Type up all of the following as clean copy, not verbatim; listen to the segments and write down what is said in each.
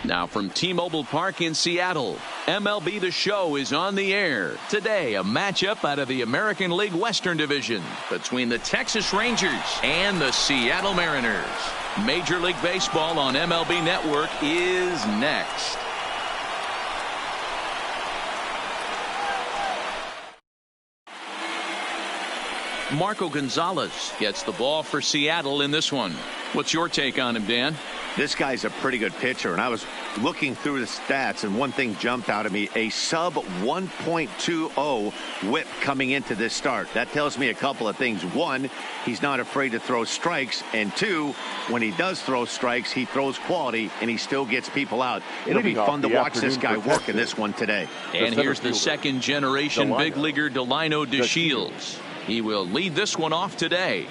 Now from T-Mobile Park in Seattle, MLB The Show is on the air. Today, a matchup out of the American League Western Division between the Texas Rangers and the Seattle Mariners. Major League Baseball on MLB Network is next. Marco Gonzalez gets the ball for Seattle in this one. What's your take on him, Dan? This guy's a pretty good pitcher, and I was looking through the stats, and one thing jumped out at me, a sub 1.20 whip coming into this start. That tells me a couple of things. One, he's not afraid to throw strikes, and two, when he does throw strikes, he throws quality, and he still gets people out. It'll be fun to watch this guy work in this one today. And here's the second-generation big leaguer Delino DeShields. He will lead this one off today.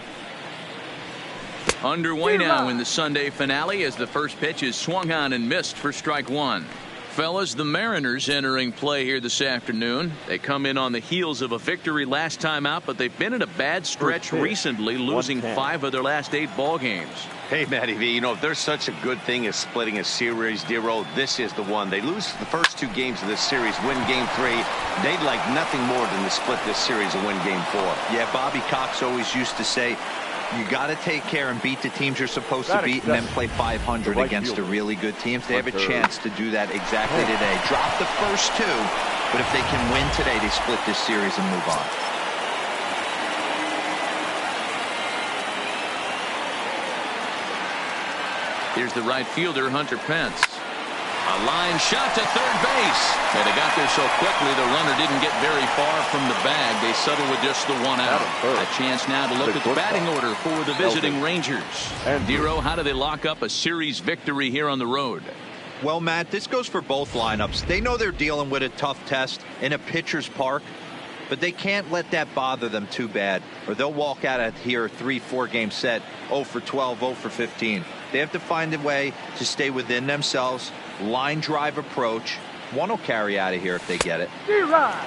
Underway now in the Sunday finale as the first pitch is swung on and missed for strike one. Fellas, the Mariners entering play here this afternoon. They come in on the heels of a victory last time out, but they've been in a bad stretch recently, losing 5 of their last 8 ball games. Hey, Matty V, you know, if there's such a good thing as splitting a series, Dero, this is the one. They lose the first 2 games of this series, win game 3. They'd like nothing more than to split this series and win game 4. Yeah, Bobby Cox always used to say, you got to take care and beat the teams you're supposed to beat and then play 500 against the really good teams. They have a chance to do that exactly today. Drop the first 2, but if they can win today, they split this series and move on. Here's the right fielder, Hunter Pence. A line shot to third base. And they got there so quickly the runner didn't get very far from the bag. They settled with just the 1 out. A chance now to look at the batting order for the visiting Rangers. Dero, how do they lock up a series victory here on the road? Well, Matt, this goes for both lineups. They know they're dealing with a tough test in a pitcher's park, but they can't let that bother them too bad, or they'll walk out of here 3-4 game set 0 for 12, 0 for 15. They have to find a way to stay within themselves. Line drive approach. One will carry out of here if they get it.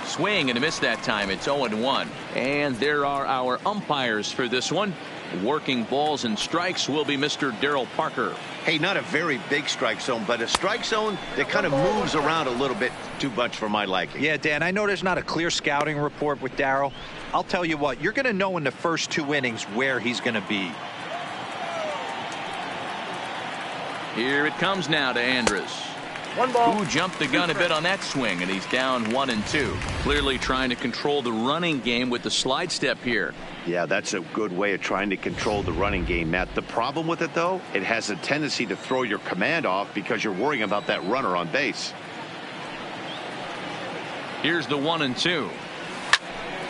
Swing and a miss that time. It's 0-1. And there are our umpires for this one. Working balls and strikes will be Mr. Darryl Parker. Hey, not a very big strike zone, but a strike zone that kind of moves around a little bit too much for my liking. Yeah, Dan, I know there's not a clear scouting report with Darryl. I'll tell you what, you're going to know in the first 2 innings where he's going to be. Here it comes now to Andrus. Who jumped the gun a bit on that swing, and he's down 1-2. Clearly trying to control the running game with the slide step here. Yeah, that's a good way of trying to control the running game, Matt. The problem with it, though, it has a tendency to throw your command off because you're worrying about that runner on base. Here's the 1-2.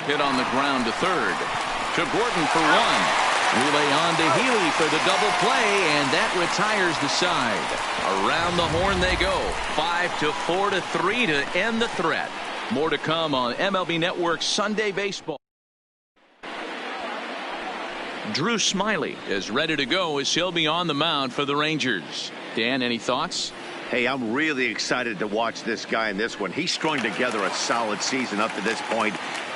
Hit on the ground to third. To Gordon for 1. Relay on to Healy for the double play, and that retires the side. Around the horn they go. 5-4 to 3 to end the threat. More to come on MLB Network Sunday Baseball. Drew Smyly is ready to go as he'll be on the mound for the Rangers. Dan, any thoughts? Hey, I'm really excited to watch this guy in this one. He's strung together a solid season up to this point.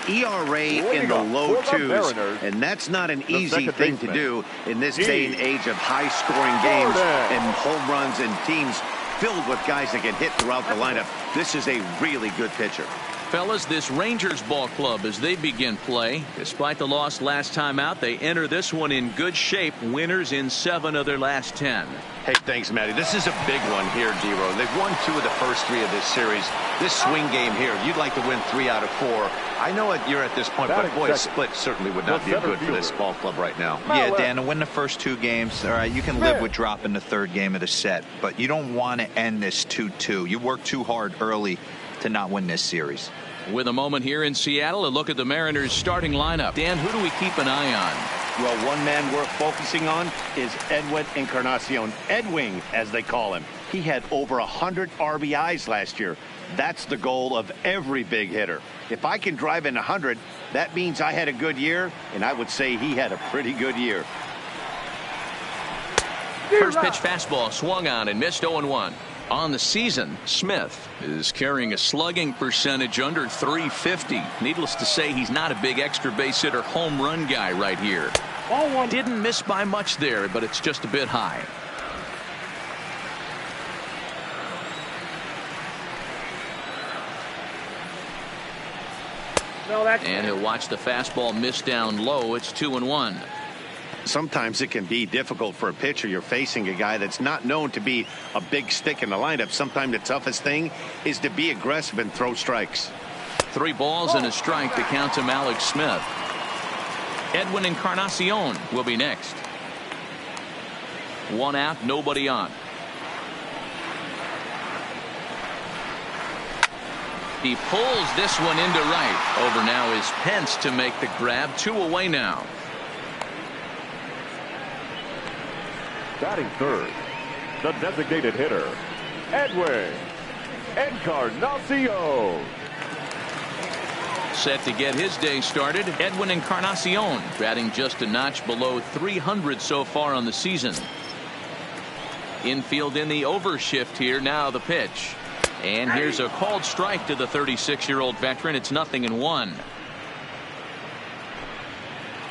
ERA in the low 2s, and that's not an easy thing to do in this day and age of high-scoring games and home runs and teams filled with guys that can hit throughout the lineup. This is a really good pitcher. Fellas, this Rangers ball club as they begin play. Despite the loss last time out, they enter this one in good shape. Winners in 7 of their last 10. Hey, thanks, Matty. This is a big one here, Dero. They've won 2 of the first 3 of this series. This swing game here, you'd like to win 3 out of 4. I know you're at this point, but boy, a split certainly would not be good for this ball club right now. Yeah, Dan, to win the first 2 games, all right, you can live with dropping the 3rd game of the set, but you don't want to end this 2-2. You work too hard early to not win this series. With a moment here in Seattle, a look at the Mariners starting lineup. Dan, who do we keep an eye on? Well, one man worth focusing on is Edwin Encarnacion. Edwing, as they call him. He had over 100 RBIs last year. That's the goal of every big hitter. If I can drive in 100, that means I had a good year, and I would say he had a pretty good year. First pitch fastball swung on and missed 0-1. On the season, Smith is carrying a slugging percentage under 350. Needless to say, he's not a big extra base hitter home run guy right here. Didn't miss by much there, but it's just a bit high. And he'll watch the fastball miss down low. It's 2-1. Sometimes it can be difficult for a pitcher. You're facing a guy that's not known to be a big stick in the lineup. Sometimes the toughest thing is to be aggressive and throw strikes. 3 balls and a strike to count him Alex Smith. Edwin Encarnacion will be next. 1 out, nobody on. He pulls this one into right. Over now is Pence to make the grab. 2 away now. Batting third, the designated hitter, Edwin Encarnacion. Set to get his day started, Edwin Encarnacion, batting just a notch below 300 so far on the season. Infield in the overshift here. Now the pitch. And here's a called strike to the 36-year-old veteran. It's 0-1.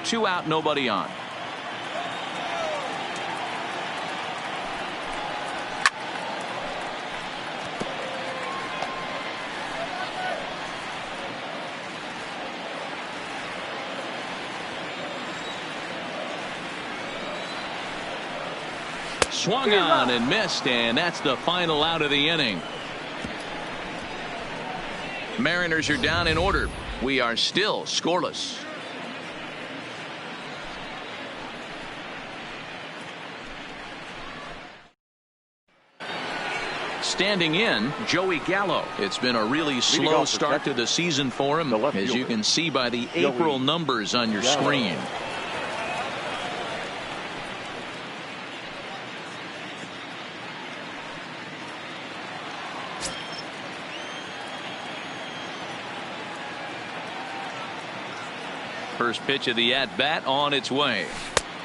2 out, nobody on. Swung on and missed, and that's the final out of the inning. Mariners are down in order. We are still scoreless. Standing in, Joey Gallo. It's been a really slow start to the season for him, as you can see by the April numbers on your screen. First pitch of the at-bat on its way.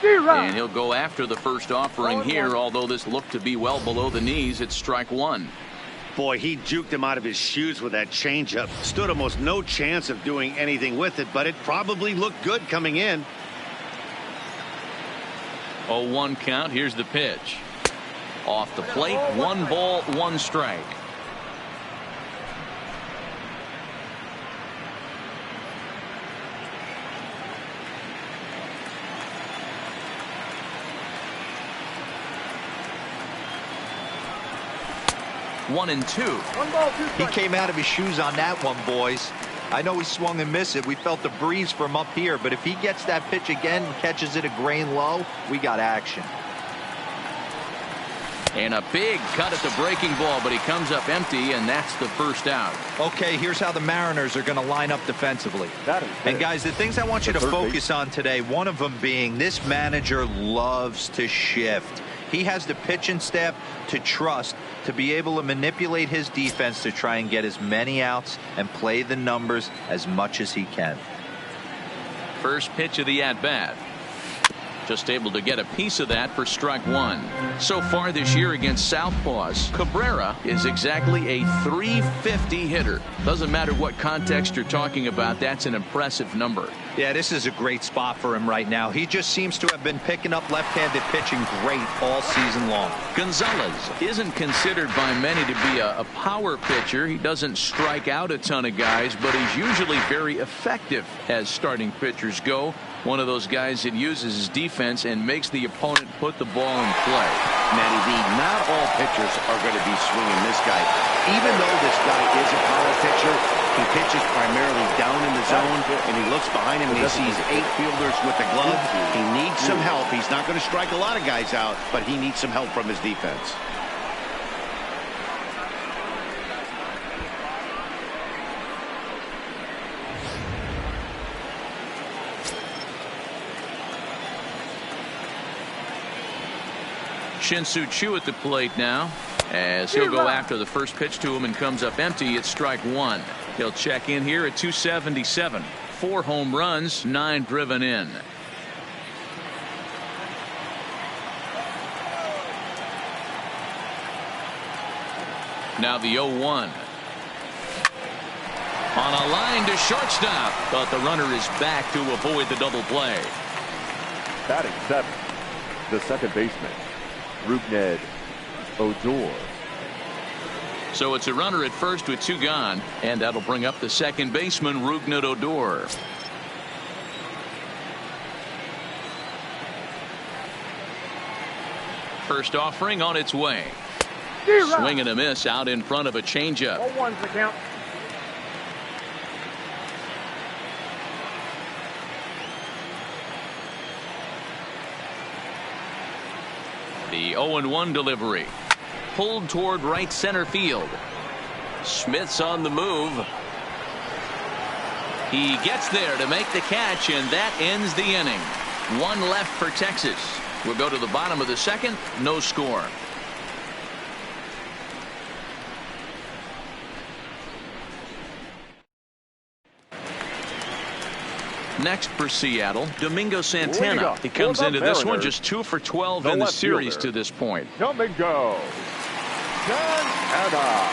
And he'll go after the first offering here, although this looked to be well below the knees. It's strike 1. Boy, he juked him out of his shoes with that changeup. Stood almost no chance of doing anything with it, but it probably looked good coming in. 0-1 count. Here's the pitch. Off the plate, 1 ball, 1 strike. One and two. He came out of his shoes on that one, boys. I know he swung and missed it. We felt the breeze from up here, but if he gets that pitch again and catches it a grain low, we got action. And a big cut at the breaking ball, but he comes up empty, and that's the first out. Okay, here's how the Mariners are going to line up defensively. And guys, the things I want you to focus on today, one of them being this manager loves to shift. He has the pitching staff to trust to be able to manipulate his defense to try and get as many outs and play the numbers as much as he can. First pitch of the at-bat. Just able to get a piece of that for strike 1. So far this year against Southpaws, Cabrera is exactly a .350 hitter. Doesn't matter what context you're talking about, that's an impressive number. Yeah, this is a great spot for him right now. He just seems to have been picking up left-handed pitching great all season long. Gonzalez isn't considered by many to be a power pitcher. He doesn't strike out a ton of guys, but he's usually very effective as starting pitchers go. One of those guys that uses his defense and makes the opponent put the ball in play. Matty V, not all pitchers are going to be swinging this guy. Even though this guy is a power pitcher, he pitches primarily down in the zone, and he looks behind him and he sees 8 fielders with the glove. He needs some help. He's not going to strike a lot of guys out, but he needs some help from his defense. Shin-Soo Choo at the plate now, as he'll go after the first pitch to him and comes up empty. It's strike 1. He'll check in here at 277. 4 home runs, 9 driven in. Now the 0-1. On a line to shortstop, but the runner is back to avoid the double play. Batting 7, the second baseman, Rougned Odor. So it's a runner at first with 2 gone, and that'll bring up the second baseman, Rougned Odor. First offering on its way. Swing and a miss out in front of a changeup. 0-1's the count. The 0-1 delivery. Pulled toward right center field. Smith's on the move. He gets there to make the catch, and that ends the inning. 1 left for Texas. We'll go to the bottom of the second. No score. Next for Seattle, Domingo Santana. He comes into this one just 2 for 12 in the series to this point. Domingo Santana.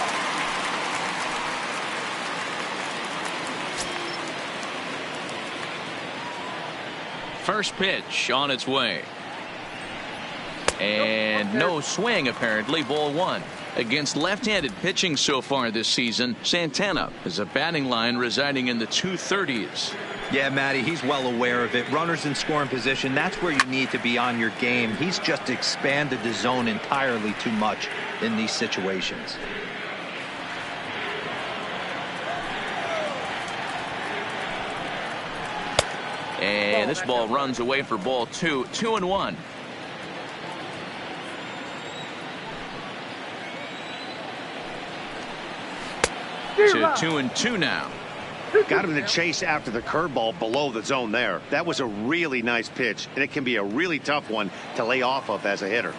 First pitch on its way. And no swing, apparently. Ball 1. Against left-handed pitching so far this season, Santana has a batting line residing in the 230s. Yeah, Matty, he's well aware of it. Runners in scoring position, that's where you need to be on your game. He's just expanded the zone entirely too much in these situations. And this ball runs away for ball 2. 2-1. To 2-2 now. Got him to chase after the curveball below the zone there. That was a really nice pitch, and it can be a really tough one to lay off of as a hitter.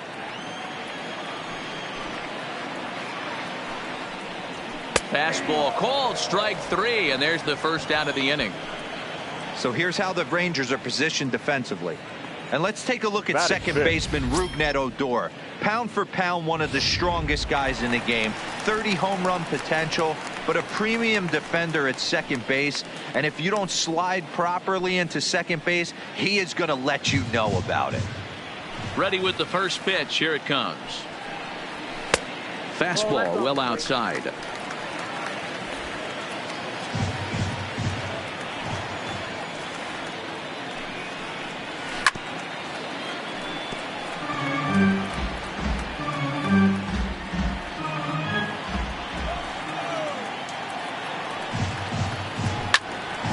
Fastball called, strike 3, and there's the first out of the inning. So here's how the Rangers are positioned defensively. And let's take a look at second baseman Rougned Odor. Pound for pound, one of the strongest guys in the game. 30 home run potential, but a premium defender at second base. And if you don't slide properly into second base, he is going to let you know about it. Ready with the first pitch. Here it comes. Fastball well outside.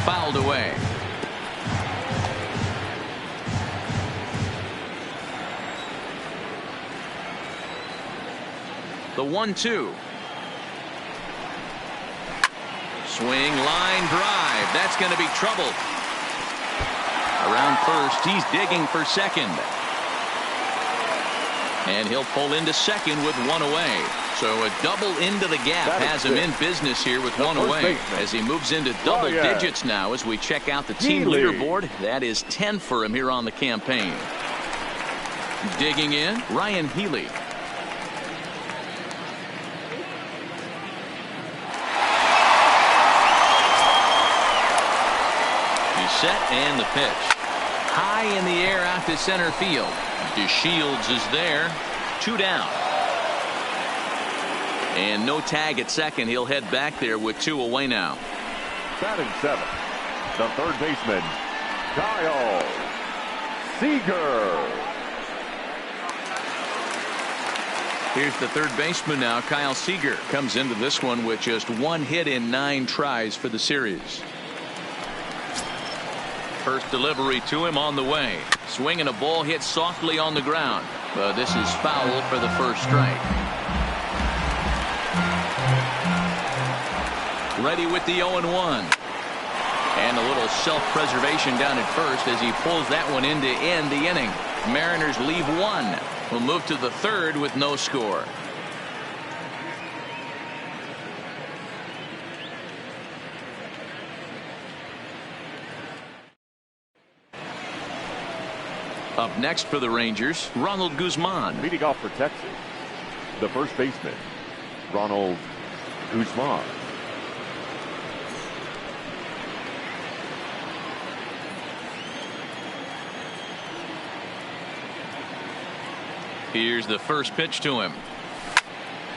Fouled away. The 1-2. Swing, line drive. That's going to be trouble. Around first, he's digging for second. And he'll pull into second with 1 away. So a double into the gap has him in business here with 1 away as he moves into double digits now as we check out the team leaderboard. That is 10 for him here on the campaign. Digging in, Ryan Healy. He's set and the pitch. High in the air out to center field. DeShields is there. 2 down. And no tag at second. He'll head back there with 2 away now. Batting 7th, the third baseman, Kyle Seager. Here's the third baseman now, Kyle Seager. Comes into this one with just 1 hit in 9 tries for the series. First delivery to him on the way. Swinging a ball hit softly on the ground. But this is foul for the first strike. Ready with the 0-1. And a little self-preservation down at first as he pulls that one in to end the inning. Mariners leave 1. We'll move to the third with no score. Up next for the Rangers, Ronald Guzman. Leading off for Texas, the first baseman, Ronald Guzman. Here's the first pitch to him.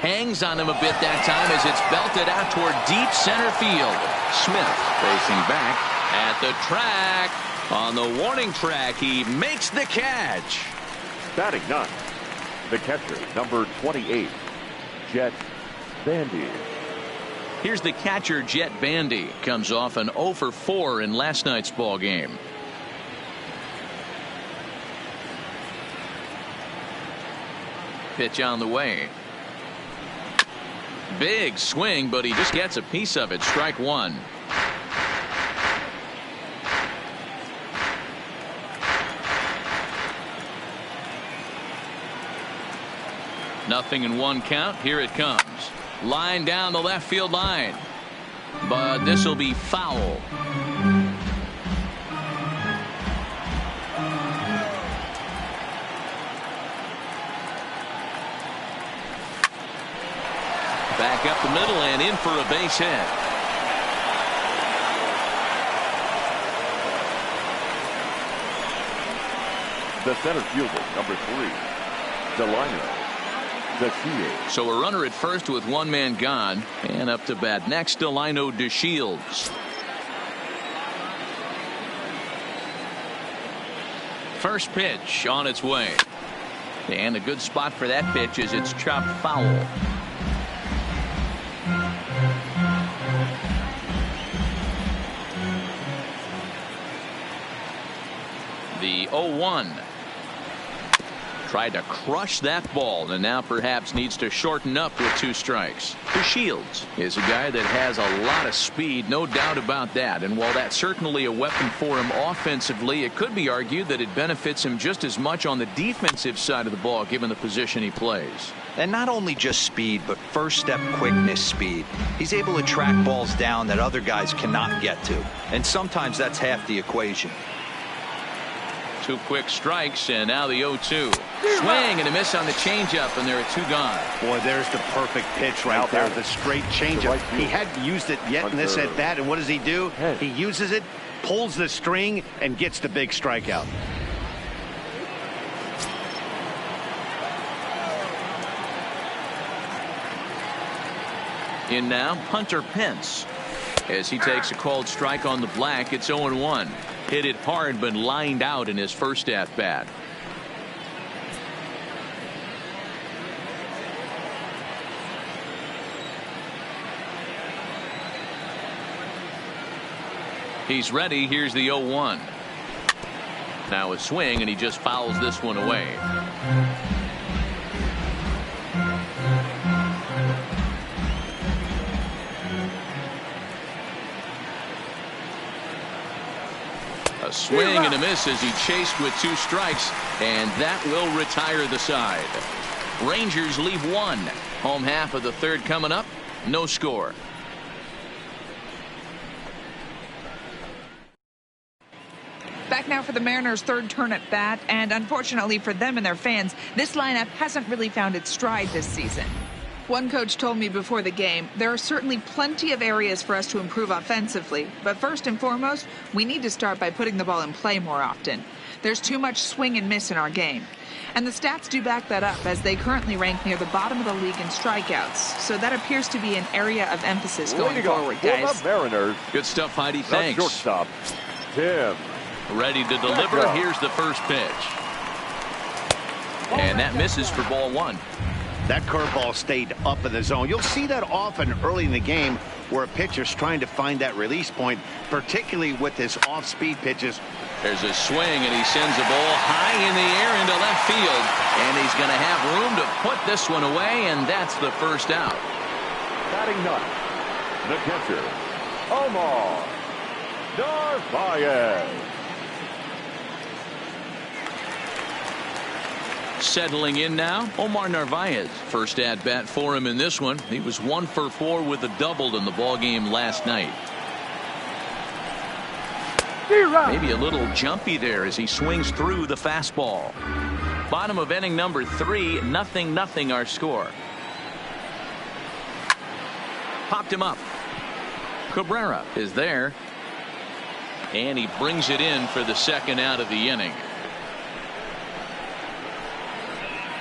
Hangs on him a bit that time as it's belted out toward deep center field. Smith facing back at the track. On the warning track, he makes the catch. Batting ninth, the catcher, number 28, Jett Bandy. Here's the catcher, Jett Bandy. Comes off an 0 for 4 in last night's ball game. Pitch on the way. Big swing, but he just gets a piece of it. Strike one. Nothing in one count. Here it comes. Line down the left field line. But this will be foul. Back up the middle and in for a base hit. The center fielder, number 3, Delino DeShields. So a runner at first with one man gone, and up to bat next, Delino DeShields. First pitch on its way, and a good spot for that pitch is it's chopped foul. The 0-1. Tried to crush that ball and now perhaps needs to shorten up with 2 strikes. DeShields is a guy that has a lot of speed, no doubt about that. And while that's certainly a weapon for him offensively, it could be argued that it benefits him just as much on the defensive side of the ball given the position he plays. And not only just speed, but first step quickness speed. He's able to track balls down that other guys cannot get to. And sometimes that's half the equation. 2 quick strikes, and now the 0-2. Swing and a miss on the changeup, and there are 2 gone. Boy, there's the perfect pitch right there. The straight changeup. He hadn't used it yet in this at bat, and what does he do? He uses it, pulls the string, and gets the big strikeout. In now, Hunter Pence. As he takes a called strike on the black, it's 0-1. Hit it hard, but lined out in his first at bat. He's ready. Here's the 0-1. Now a swing, and he just fouls this one away. A swing and a miss as he chased with 2 strikes, and that will retire the side. Rangers leave 1. Home half of the 3rd coming up. No score. Back now for the Mariners' 3rd turn at bat, and unfortunately for them and their fans, this lineup hasn't really found its stride this season. One coach told me before the game, there are certainly plenty of areas for us to improve offensively, but first and foremost, we need to start by putting the ball in play more often. There's too much swing and miss in our game. And the stats do back that up, as they currently rank near the bottom of the league in strikeouts. So that appears to be an area of emphasis going forward, guys. Mariners. Good stuff, Heidi. Thanks. Shortstop, Tim. Ready to deliver. Here's the first pitch. And that misses for ball 1. That curveball stayed up in the zone. You'll see that often early in the game where a pitcher's trying to find that release point, particularly with his off-speed pitches. There's a swing, and he sends a ball high in the air into left field. And he's going to have room to put this one away, and that's the first out. Batting ninth, the catcher, Omar Narvaez. Settling in now, Omar Narvaez. First at bat for him in this one. He was 1 for 4 with a double in the ball game last night. Maybe a little jumpy there as he swings through the fastball. Bottom of inning number 3, 0-0 our score. Popped him up. Cabrera is there, and he brings it in for the 2nd out of the inning.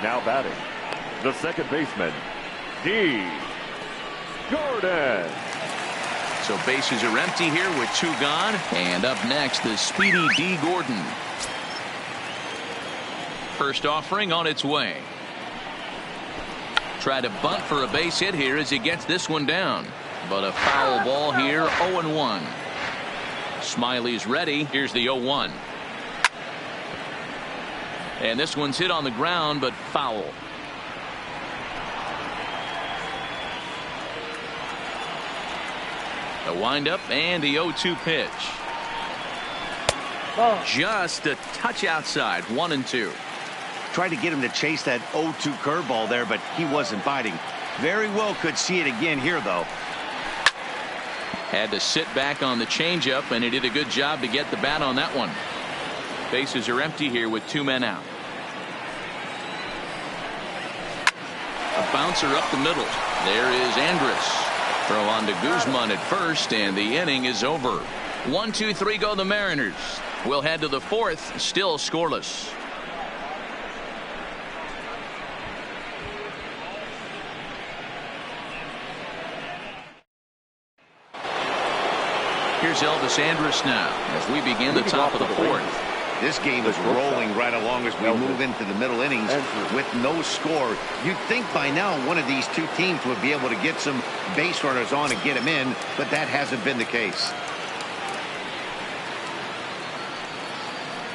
Now batting, the second baseman, D. Gordon. So bases are empty here with 2 gone. And up next, the speedy D. Gordon. First offering on its way. Try to bunt for a base hit here as he gets this one down. But a foul ball here, 0-1. Smiley's ready. Here's the 0-1. And this one's hit on the ground, but foul. The windup and the 0-2 pitch. Just a touch outside, 1-2. Tried to get him to chase that 0-2 curveball there, but he wasn't biting. Very well could see it again here, though. Had to sit back on the changeup, and he did a good job to get the bat on that one. Bases are empty here with 2 men out. A bouncer up the middle. There is Andrus. Throw on to Guzman at first, and the inning is over. 1-2-3 go the Mariners. We'll head to the 4th, still scoreless. Here's Elvis Andrus now as we begin the top of the 4th. This game is rolling right along as we move into the middle innings with no score. You'd think by now one of these 2 teams would be able to get some base runners on and get them in, but that hasn't been the case.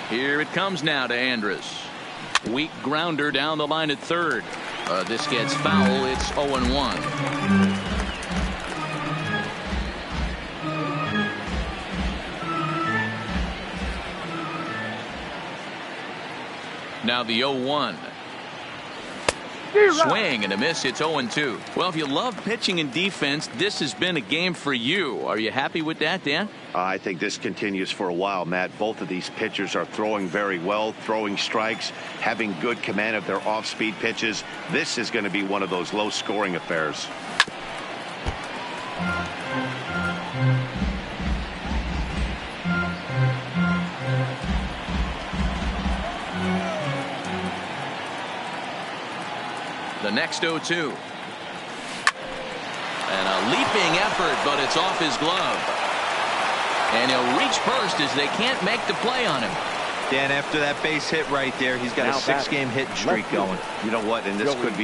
Here it comes now to Andrus. Weak grounder down the line at third. This gets foul. It's 0-1. Now the 0-1. Swing and a miss. It's 0-2. Well, if you love pitching and defense, this has been a game for you. Are you happy with that, Dan? I think this continues for a while, Matt. Both of these pitchers are throwing very well, throwing strikes, having good command of their off-speed pitches. This is going to be one of those low-scoring affairs. The next 0-2. And a leaping effort, but it's off his glove. And he'll reach first as they can't make the play on him. Dan, after that base hit right there, he's got a 6-game hit streak going. You know what? And this could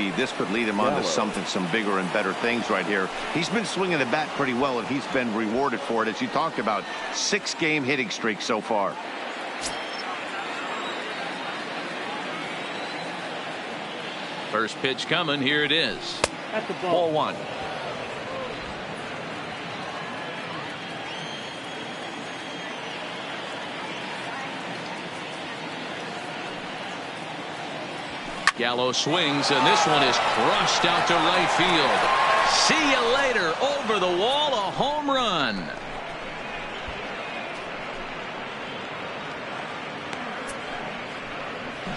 lead him on to some bigger and better things right here. He's been swinging the bat pretty well, and he's been rewarded for it. As you talked about, 6-game hitting streak so far. First pitch coming. Here it is. At the ball. 1. Gallo swings, and this one is crushed out to right field. See you later. Over the wall, a home run.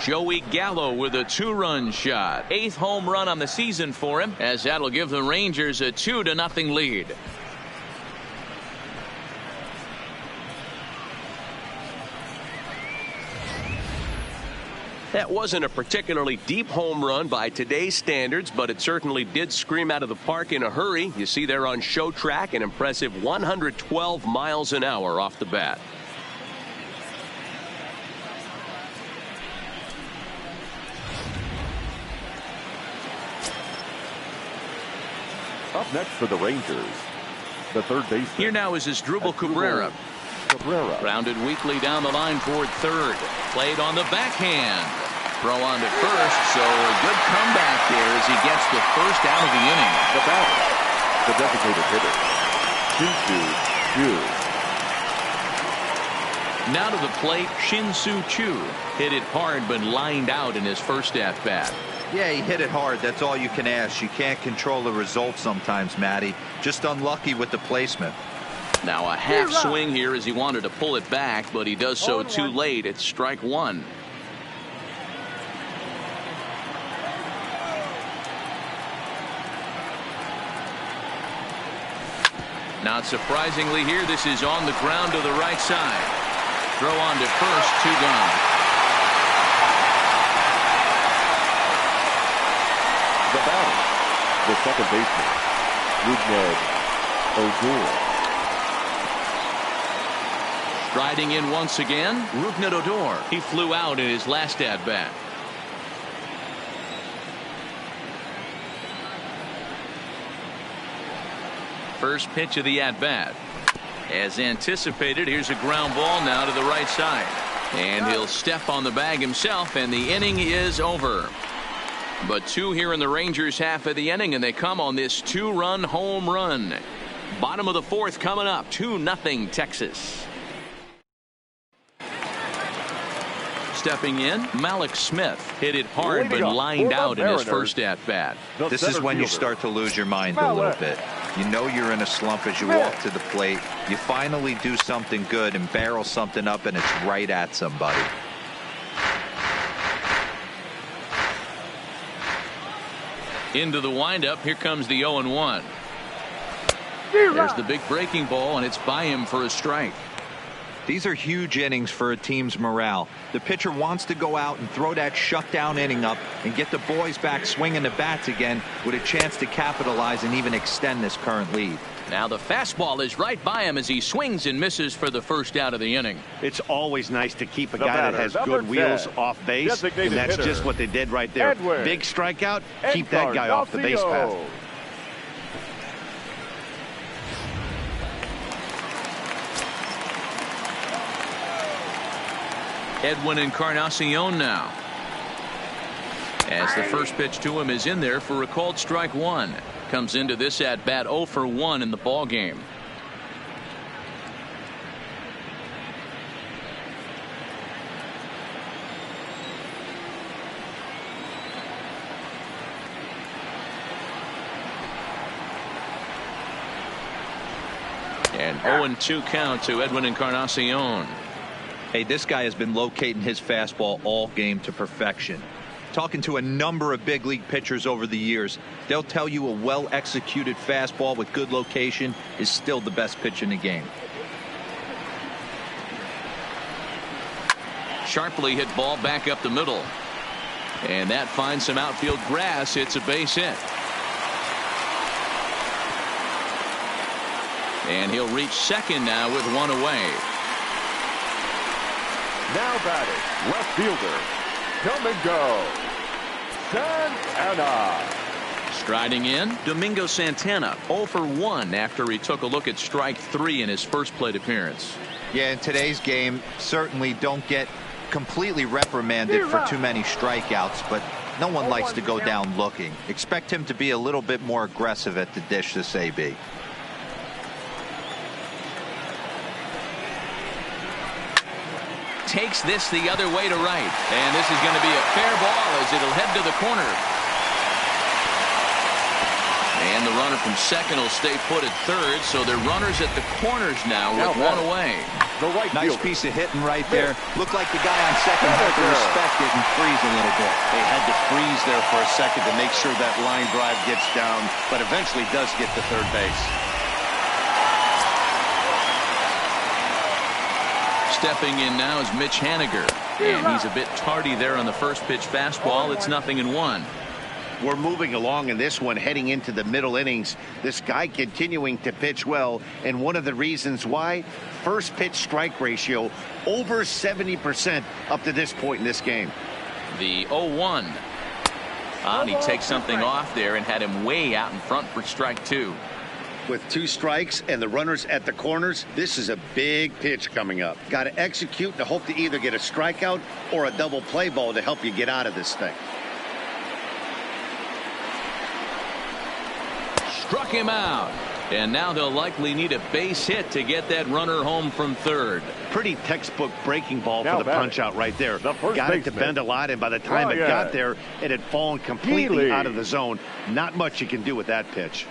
Joey Gallo with a 2-run shot. 8th home run on the season for him, as that'll give the Rangers a 2-0 lead. That wasn't a particularly deep home run by today's standards, but it certainly did scream out of the park in a hurry. You see there on show track an impressive 112 miles an hour off the bat. Up next for the Rangers, the third baseman. Here now is Asdrubal Cabrera. Grounded weakly down the line toward third. Played on the backhand. Throw on to first, so a good comeback there as he gets the first out of the inning. The batter, the designated hitter, Shin-Soo Choo. Now to the plate, Shin-Soo Choo. Hit it hard, but lined out in his first at-bat. Yeah, he hit it hard. That's all you can ask. You can't control the result sometimes, Matty. Just unlucky with the placement. Now a half swing here as he wanted to pull it back, but he does so too late. It's strike 1. Not surprisingly here, this is on the ground to the right side. Throw on to first, 2 gone. The batter, the second baseman, Rougned Odor. Striding in once again, Rougned Odor. He flew out in his last at-bat. First pitch of the at-bat. As anticipated, here's a ground ball now to the right side. And he'll step on the bag himself, and the inning is over. But two here in the Rangers' half of the inning, and they come on this two-run home run. Bottom of the fourth coming up, 2-0 Texas. Stepping in, Malik Smith hit it hard but lined out in his first at-bat. This is when you start to lose your mind a little bit. You know you're in a slump as you walk to the plate. You finally do something good and barrel something up, and it's right at somebody. Into the windup. Here comes the 0-1. There's the big breaking ball, and it's by him for a strike. These are huge innings for a team's morale. The pitcher wants to go out and throw that shutdown inning up and get the boys back swinging the bats again with a chance to capitalize and even extend this current lead. Now the fastball is right by him as he swings and misses for the first out of the inning. It's always nice to keep a guy that has good wheels off base, and that's just what they did right there. Big strikeout, keep that guy off the base path. Edwin Encarnacion now. As the first pitch to him is in there for a called strike one. Comes into this at bat 0 for 1 in the ball game. And 0-2 count to Edwin Encarnacion. Hey, this guy has been locating his fastball all game to perfection. Talking to a number of big league pitchers over the years, they'll tell you a well-executed fastball with good location is still the best pitch in the game. Sharply hit ball back up the middle. And that finds some outfield grass. It's a base hit. And he'll reach second now with one away. Now batting, left fielder, Domingo Santana. Striding in, Domingo Santana 0 for 1 after he took a look at strike 3 in his first plate appearance. Yeah, in today's game, certainly don't get completely reprimanded for too many strikeouts, but no one likes to go down looking. Expect him to be a little bit more aggressive at the dish this AB. Takes this the other way to right, and this is going to be a fair ball as it'll head to the corner. And the runner from second will stay put at third, so they're runners at the corners now with one away. Nice piece of hitting right there. Looked like the guy on second had to respect it and freeze a little bit. They had to freeze there for a second to make sure that line drive gets down, but eventually does get to third base. Stepping in now is Mitch Haniger, and he's a bit tardy there on the first pitch fastball. It's 0-1. We're moving along in this one, heading into the middle innings. This guy continuing to pitch well, and one of the reasons why, first pitch strike ratio over 70% up to this point in this game. The 0-1. And he takes something off there and had him way out in front for strike 2. With 2 strikes and the runners at the corners, this is a big pitch coming up. Got to execute to hope to either get a strikeout or a double play ball to help you get out of this thing. Struck him out. And now they'll likely need a base hit to get that runner home from third. Pretty textbook breaking ball for the punch out right there. Got it to bend a lot, and by the time it got there, it had fallen completely out of the zone. Not much you can do with that pitch.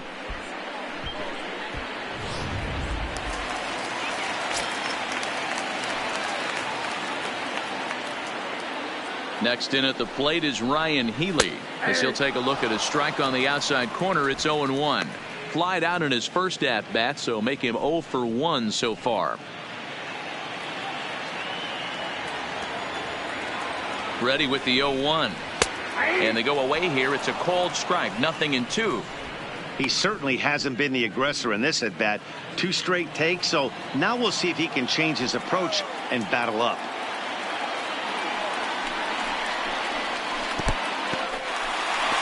Next in at the plate is Ryan Healy, as he'll take a look at a strike on the outside corner. It's 0-1. Flied out in his first at bat, so make him 0 for 1 so far. Ready with the 0-1. And they go away here. It's a called strike, 0-2. He certainly hasn't been the aggressor in this at bat. 2 straight takes, so now we'll see if he can change his approach and battle up.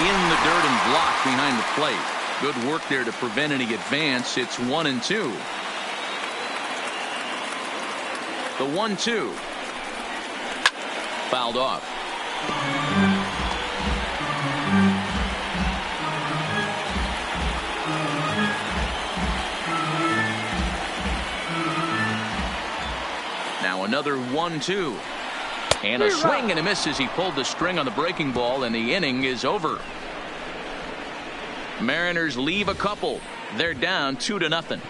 In the dirt and blocked behind the plate. Good work there to prevent any advance. It's 1-2. The 1-2. Fouled off. Now another 1-2. And a swing and a miss as he pulled the string on the breaking ball, and the inning is over. Mariners leave a couple. They're down 2-0.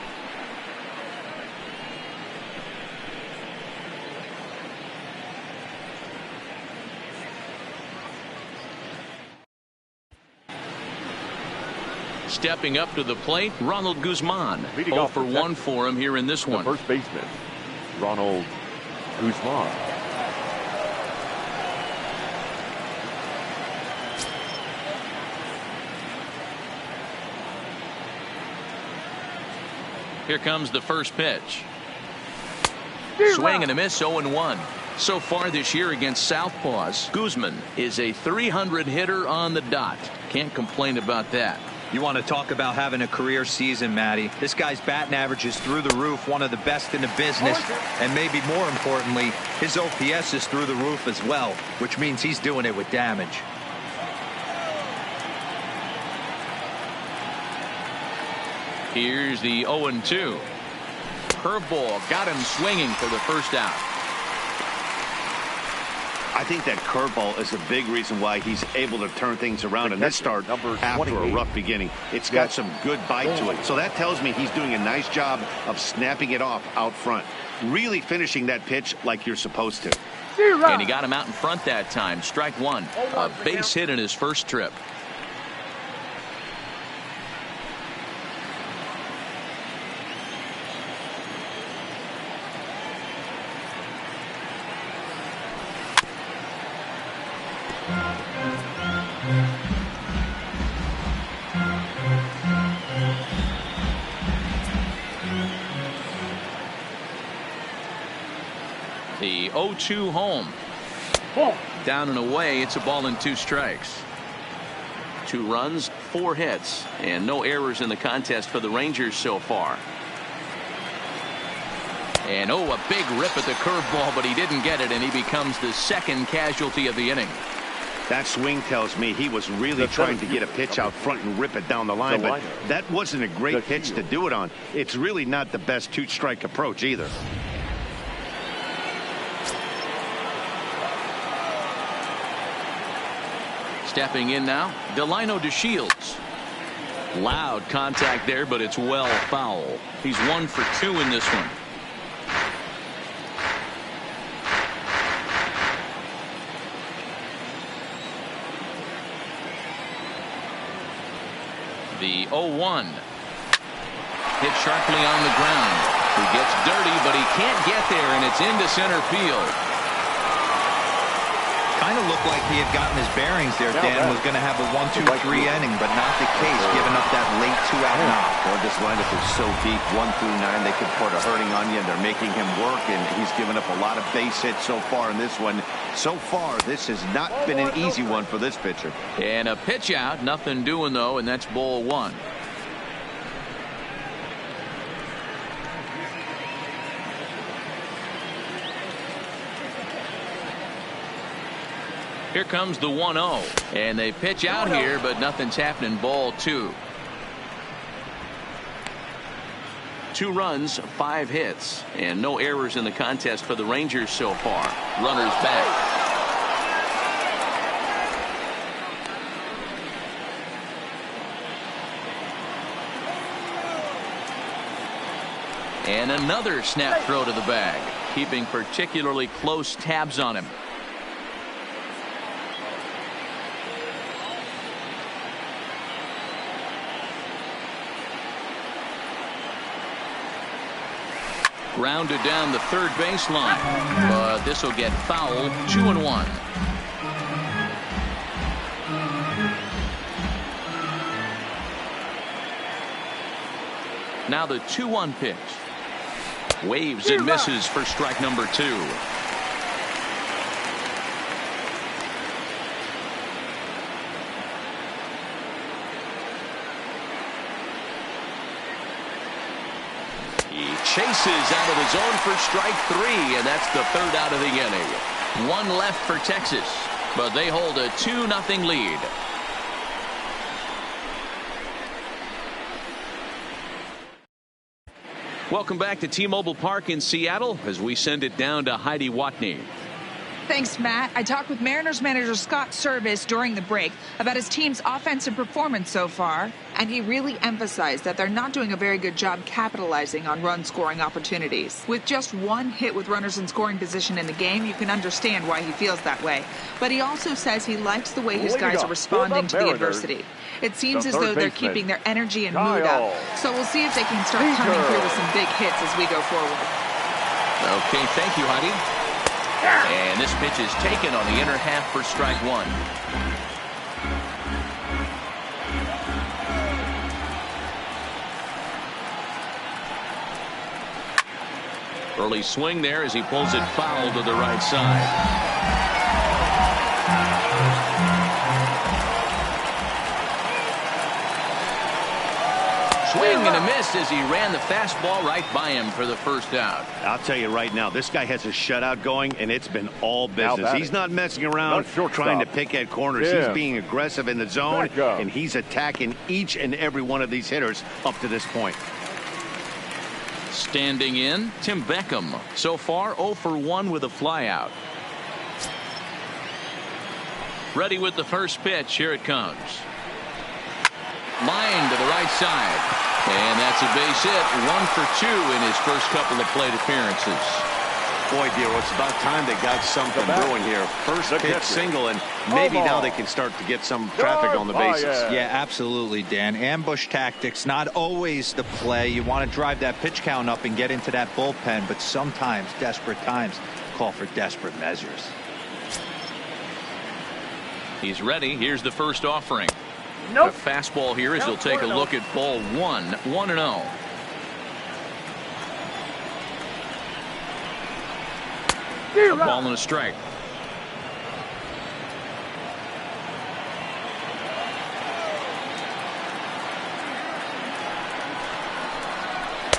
Stepping up to the plate, Ronald Guzman. 0 for 1 for him here in this one. The first baseman, Ronald Guzman. Here comes the first pitch. Swing and a miss, 0-1. So far this year against Southpaws, Guzman is a 300 hitter on the dot. Can't complain about that. You want to talk about having a career season, Matty. This guy's batting average is through the roof, one of the best in the business. And maybe more importantly, his OPS is through the roof as well, which means he's doing it with damage. Here's the 0-2. Curveball got him swinging for the first out. I think that curveball is a big reason why he's able to turn things around in this start after a rough beginning. It's got some good bite to it. So that tells me he's doing a nice job of snapping it off out front. Really finishing that pitch like you're supposed to. And he got him out in front that time. Strike one. A base hit in his first trip. The 0-2 home. Down and away. It's a ball and 2 strikes. 2 runs, 4 hits, and no errors in the contest for the Rangers so far. And a big rip at the curveball, but he didn't get it, and he becomes the second casualty of the inning. That swing tells me he was really trying to get a pitch out front and rip it down the line, but that wasn't a great pitch to do it on. It's really not the best 2-strike approach either. Stepping in now, Delino DeShields. Loud contact there, but it's well foul. He's 1 for 2 in this one. The 0-1. Hit sharply on the ground. He gets dirty, but he can't get there, and it's into center field. Kind of looked like he had gotten his bearings there. Dan was going to have a 1-2-3 inning, but not the case, giving up that late 2-out knock. Well, this lineup is so deep, 1 through 9, they could put a hurting on you, and they're making him work, and he's given up a lot of base hits so far in this one. So far, this has not been an easy one for this pitcher. And a pitch out, nothing doing though, and that's ball 1. Here comes the 1-0, and they pitch out here, but nothing's happening. Ball 2. 2 runs, 5 hits, and no errors in the contest for the Rangers so far. Runners back. And another snap throw to the bag, keeping particularly close tabs on him. Grounded down the third baseline, but this will get foul. 2-1. Now the 2-1 pitch. Waves and misses for strike number 2. He chases out of the zone for strike 3, and that's the 3rd out of the inning. 1 left for Texas, but they hold a 2-0 lead. Welcome back to T-Mobile Park in Seattle as we send it down to Heidi Watney. Thanks, Matt. I talked with Mariners manager Scott Servais during the break about his team's offensive performance so far, and he really emphasized that they're not doing a very good job capitalizing on run-scoring opportunities. With just 1 hit with runners in scoring position in the game, you can understand why he feels that way. But he also says he likes the way his guys are responding to the adversity. It seems as though they're keeping their energy and mood up. So we'll see if they can start coming through with some big hits as we go forward. Okay, thank you, Heidi. And this pitch is taken on the inner half for strike 1. Early swing there as he pulls it foul to the right side. Swing and a miss as he ran the fastball right by him for the 1st out. I'll tell you right now, this guy has a shutout going, and it's been all business. He's not messing around trying to pick at corners. Yeah. He's being aggressive in the zone, and he's attacking each and every one of these hitters up to this point. Standing in, Tim Beckham. So far, 0 for 1 with a flyout. Ready with the first pitch. Here it comes. Line to the right side. And that's a base hit. 1 for 2 in his first couple of plate appearances. Boy, dear, it's about time they got something brewing here. First pitch single, and maybe now they can start to get some traffic on the bases. Yeah, absolutely, Dan. Ambush tactics, not always the play. You want to drive that pitch count up and get into that bullpen, but sometimes desperate times call for desperate measures. He's ready. Here's the first offering. The fastball here as he'll take a look at ball 1, 1-0. A ball and a strike.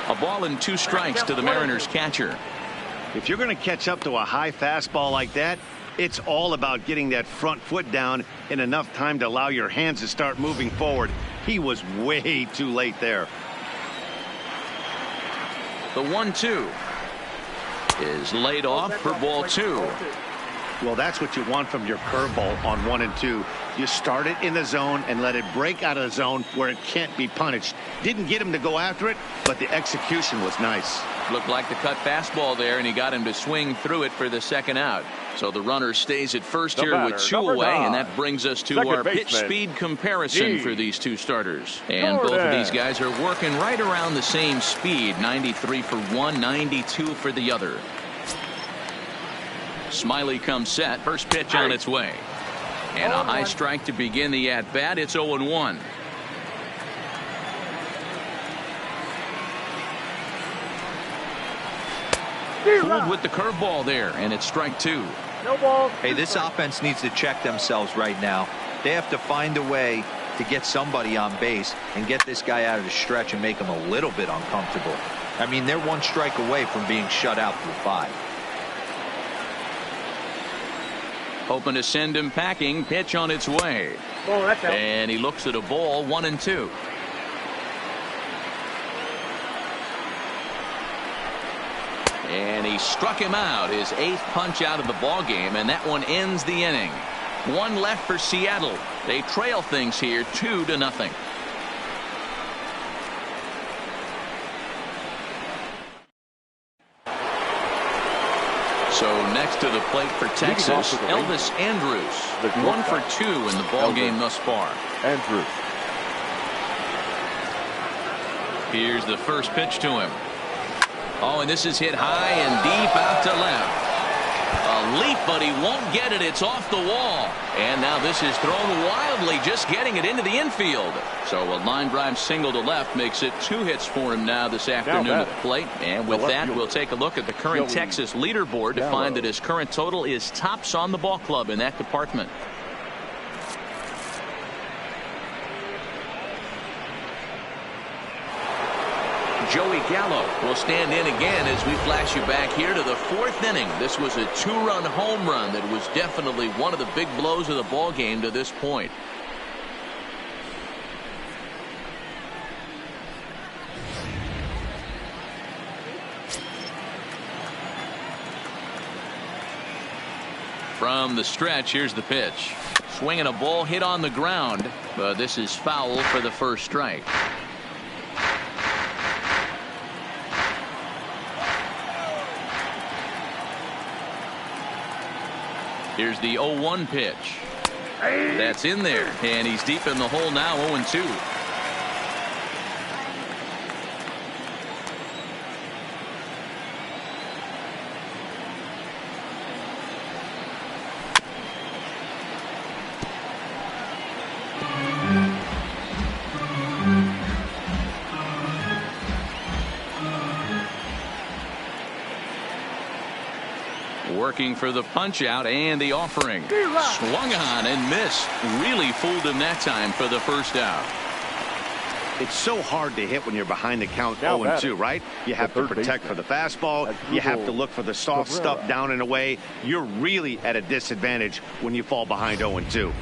A ball and 2 strikes to the Mariners catcher. If you're going to catch up to a high fastball like that, it's all about getting that front foot down in enough time to allow your hands to start moving forward. He was way too late there. The 1-2 is laid off for ball 2. Well, that's what you want from your curveball on 1 and 2. You start it in the zone and let it break out of the zone where it can't be punished. Didn't get him to go after it, but the execution was nice. Looked like the cut fastball there, and he got him to swing through it for the 2nd out. So the runner stays at first here with 2 away, and that brings us to our pitch speed comparison for these 2 starters. And both of these guys are working right around the same speed, 93 for one, 92 for the other. Smiley comes set. First pitch on its way. And a high strike to begin the at-bat. It's 0-1. Fooled with the curveball there, and it's strike 2. No ball. Hey, this offense needs to check themselves right now. They have to find a way to get somebody on base and get this guy out of the stretch and make him a little bit uncomfortable. I mean, they're 1 strike away from being shut out through 5. Hoping to send him packing. Pitch on its way. And he looks at a ball, 1-2. And he struck him out, his 8th punch out of the ball game, and that one ends the inning. 1 left for Seattle. They trail things here 2-0. So next to the plate for Texas, Elvis Andrus. 1 for 2 in the ball game thus far. Andrus. Here's the first pitch to him. Oh, and this is hit high and deep out to left. A leap, but he won't get it. It's off the wall. And now this is thrown wildly, just getting it into the infield. So a line drive single to left makes it 2 hits for him now this afternoon at the plate. And with that, we'll take a look at the current Texas leaderboard to find that his current total is tops on the ball club in that department. Joey Gallo will stand in again as we flash you back here to the 4th inning. This was a 2-run home run that was definitely one of the big blows of the ball game to this point. From the stretch, here's the pitch. Swinging a ball hit on the ground, but this is foul for the first strike. Here's the 0-1 pitch. That's in there, and he's deep in the hole now, 0-2. Working for the punch out and the offering. Swung on and missed. Really fooled him that time for the first out. It's so hard to hit when you're behind the count 0-2, right? You have to protect for the fastball. You have to look for the soft stuff down and away. You're really at a disadvantage when you fall behind 0-2.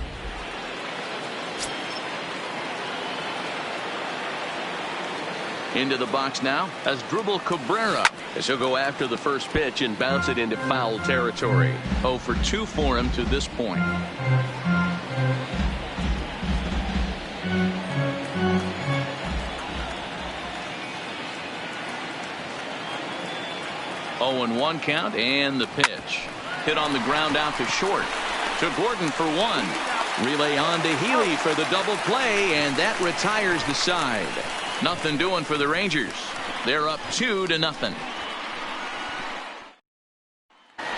Into the box now as Asdrubal Cabrera, as he'll go after the first pitch and bounce it into foul territory. 0 for 2 for him to this point. Oh, and 1 count, and the pitch hit on the ground out to short. To Gordon for 1. Relay on to Healy for the double play, and that retires the side. Nothing doing for the Rangers. They're up 2-0.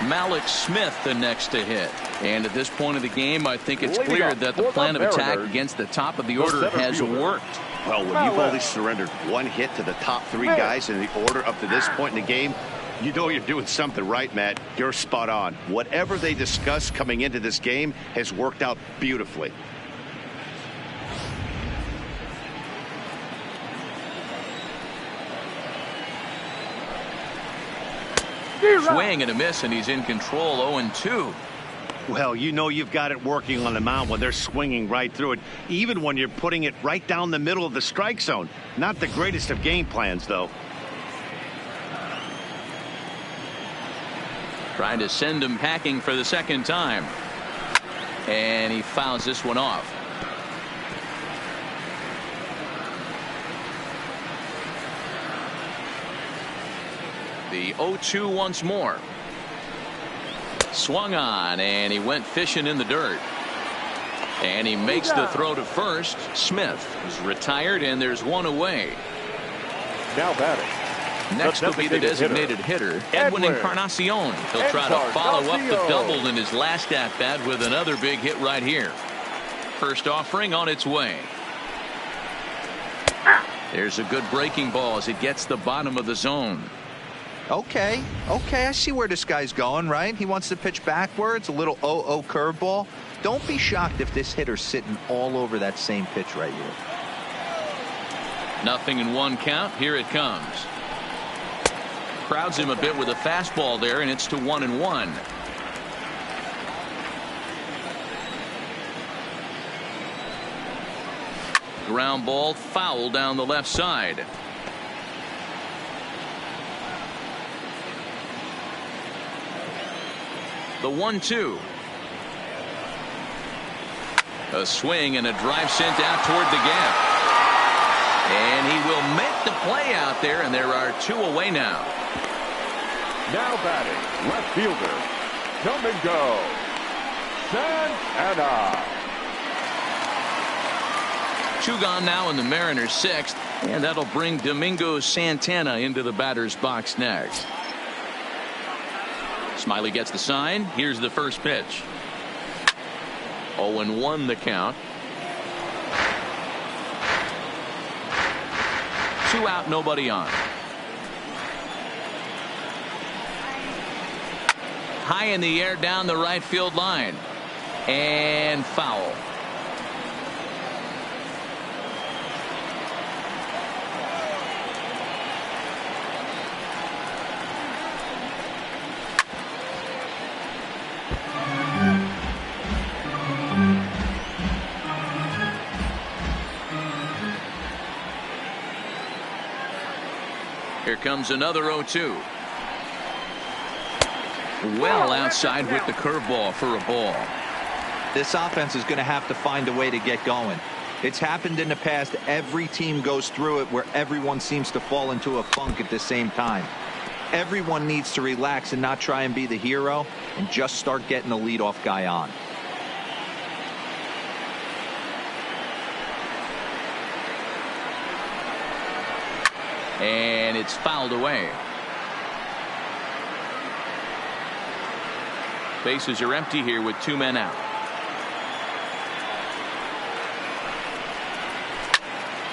Malik Smith the next to hit. And at this point of the game, I think it's clear that the plan of attack against the top of the order has worked. Well, when you've only surrendered 1 hit to the top 3 guys in the order up to this point in the game, you know you're doing something right, Matt. You're spot on. Whatever they discussed coming into this game has worked out beautifully. Swing and a miss, and he's in control. 0-2. Well, you know you've got it working on the mound when they're swinging right through it, even when you're putting it right down the middle of the strike zone. Not the greatest of game plans, though. Trying to send him packing for the 2nd time. And he fouls this one off. The 0-2 once more. Swung on, and he went fishing in the dirt. And he makes the throw to first. Smith is retired, and there's 1 away. Now batting. Next will be the designated hitter, Edwin Encarnacion. He'll try to follow up the double in his last at-bat with another big hit right here. First offering on its way. There's a good breaking ball as it gets the bottom of the zone. Okay, I see where this guy's going, right? He wants to pitch backwards, a little 0-0 curveball. Don't be shocked if this hitter's sitting all over that same pitch right here. Nothing in 1 count. Here it comes. Crowds him a bit with a fastball there, and it's to 1-1. Ground ball foul down the left side. The 1-2. A swing and a drive sent out toward the gap. And he will make the play out there, and there are 2 away now. Now batting, left fielder, Domingo Santana. 2 gone now in the Mariners' 6th, and that'll bring Domingo Santana into the batter's box next. Smiley gets the sign. Here's the first pitch. 0-1 the count. 2 out, nobody on. High in the air down the right field line. And foul. Here comes another 0-2. Well outside with the curveball for a ball. This offense is going to have to find a way to get going. It's happened in the past. Every team goes through it where everyone seems to fall into a funk at the same time. Everyone needs to relax and not try and be the hero and just start getting the leadoff guy on. And it's fouled away. Bases are empty here with 2 men out.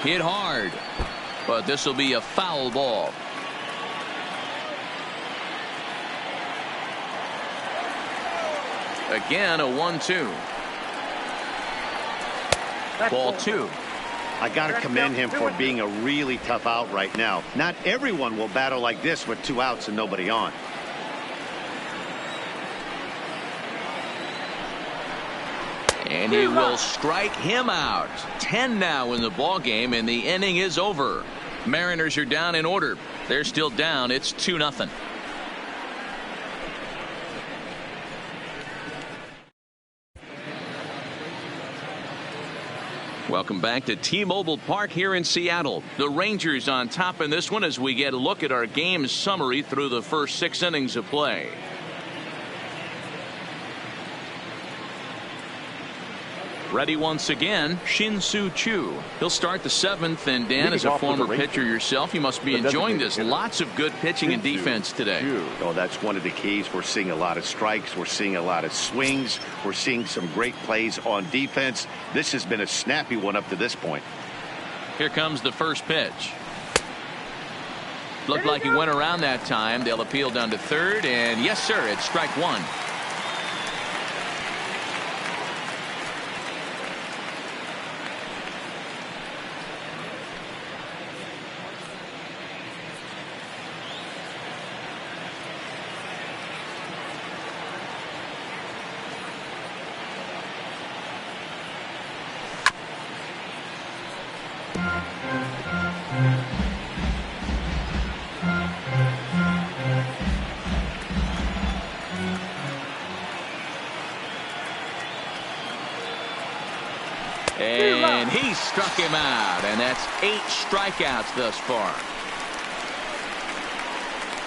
Hit hard, but this will be a foul ball. Again, a 1-2. Ball 2. I got to commend him for being a really tough out right now. Not everyone will battle like this with 2 outs and nobody on. And he will strike him out. 10 now in the ball game, and the inning is over. Mariners are down in order. They're still down. It's 2-0. Welcome back to T-Mobile Park here in Seattle. The Rangers on top in this one as we get a look at our game summary through the first 6 innings of play. Ready once again, Shin-Soo Choo. He'll start the 7th, and Dan, as a former pitcher yourself, you must be enjoying this. Lots of good pitching and defense today. Oh, that's one of the keys. We're seeing a lot of strikes. We're seeing a lot of swings. We're seeing some great plays on defense. This has been a snappy one up to this point. Here comes the first pitch. Looked like he went around that time. They'll appeal down to 3rd, and yes, sir, it's strike 1. And he struck him out, and that's 8 strikeouts thus far.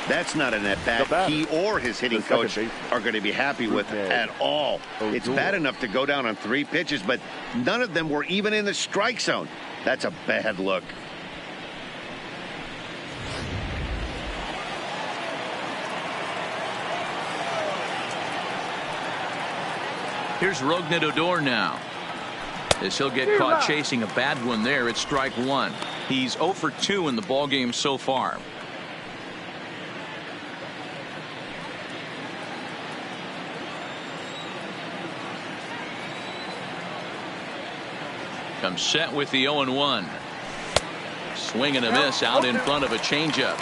That's not an at-bat he or his hitting coach are going to be happy with at all. It's bad enough to go down on 3 pitches, but none of them were even in the strike zone. That's a bad look. Here's Rougned Odor now. As he'll get caught chasing a bad one there, it's strike 1. He's 0 for 2 in the ballgame so far. Comes set with the 0-1. Swing and a miss out in front of a changeup.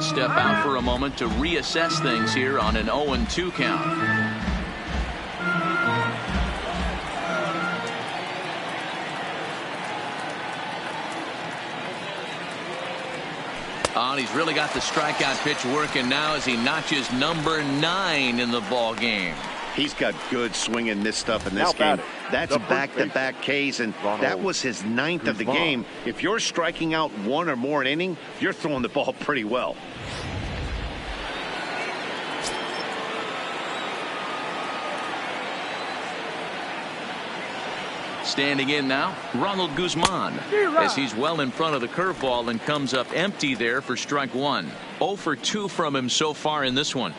Step out for a moment to reassess things here on an 0-2 count. Oh, and he's really got the strikeout pitch working now as he notches number 9 in the ball game. He's got good swing and miss stuff in this game. That's back-to-back Ks, and that was his 9th of the game. If you're striking out 1 or more an inning, you're throwing the ball pretty well. Standing in now, Ronald Guzman, as he's well in front of the curveball and comes up empty there for strike 1. 0 for 2 from him so far in this one.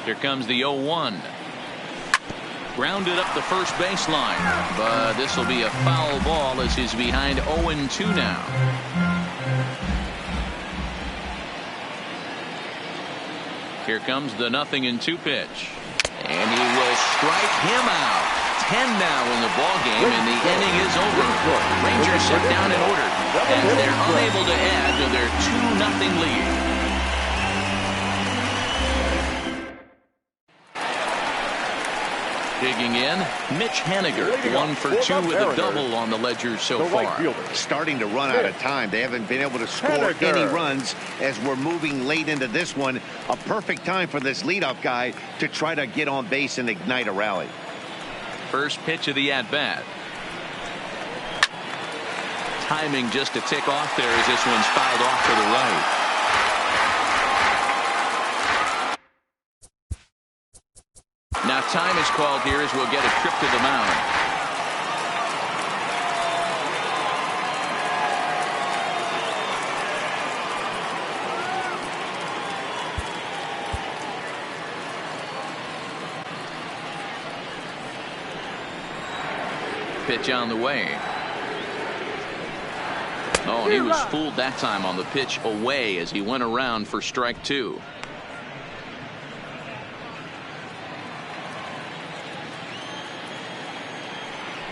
Here comes the 0-1. Grounded up the first baseline, but this will be a foul ball as he's behind 0-2 now. Here comes the 0-2 pitch. And he will strike him out. 10 now in the ball game, and the inning is over. Rangers sit down in order as they're unable to add to their 2-0 lead. Digging in, Mitch Haniger, 1 for 2 with a double on the ledger so far. Starting to run out of time. They haven't been able to score any runs as we're moving late into this one. A perfect time for this leadoff guy to try to get on base and ignite a rally. First pitch of the at-bat. Timing just a tick off there as this one's fouled off to the right. Now time is called here as we'll get a trip to the mound. Pitch on the way. Oh, and he was fooled that time on the pitch away as he went around for strike 2.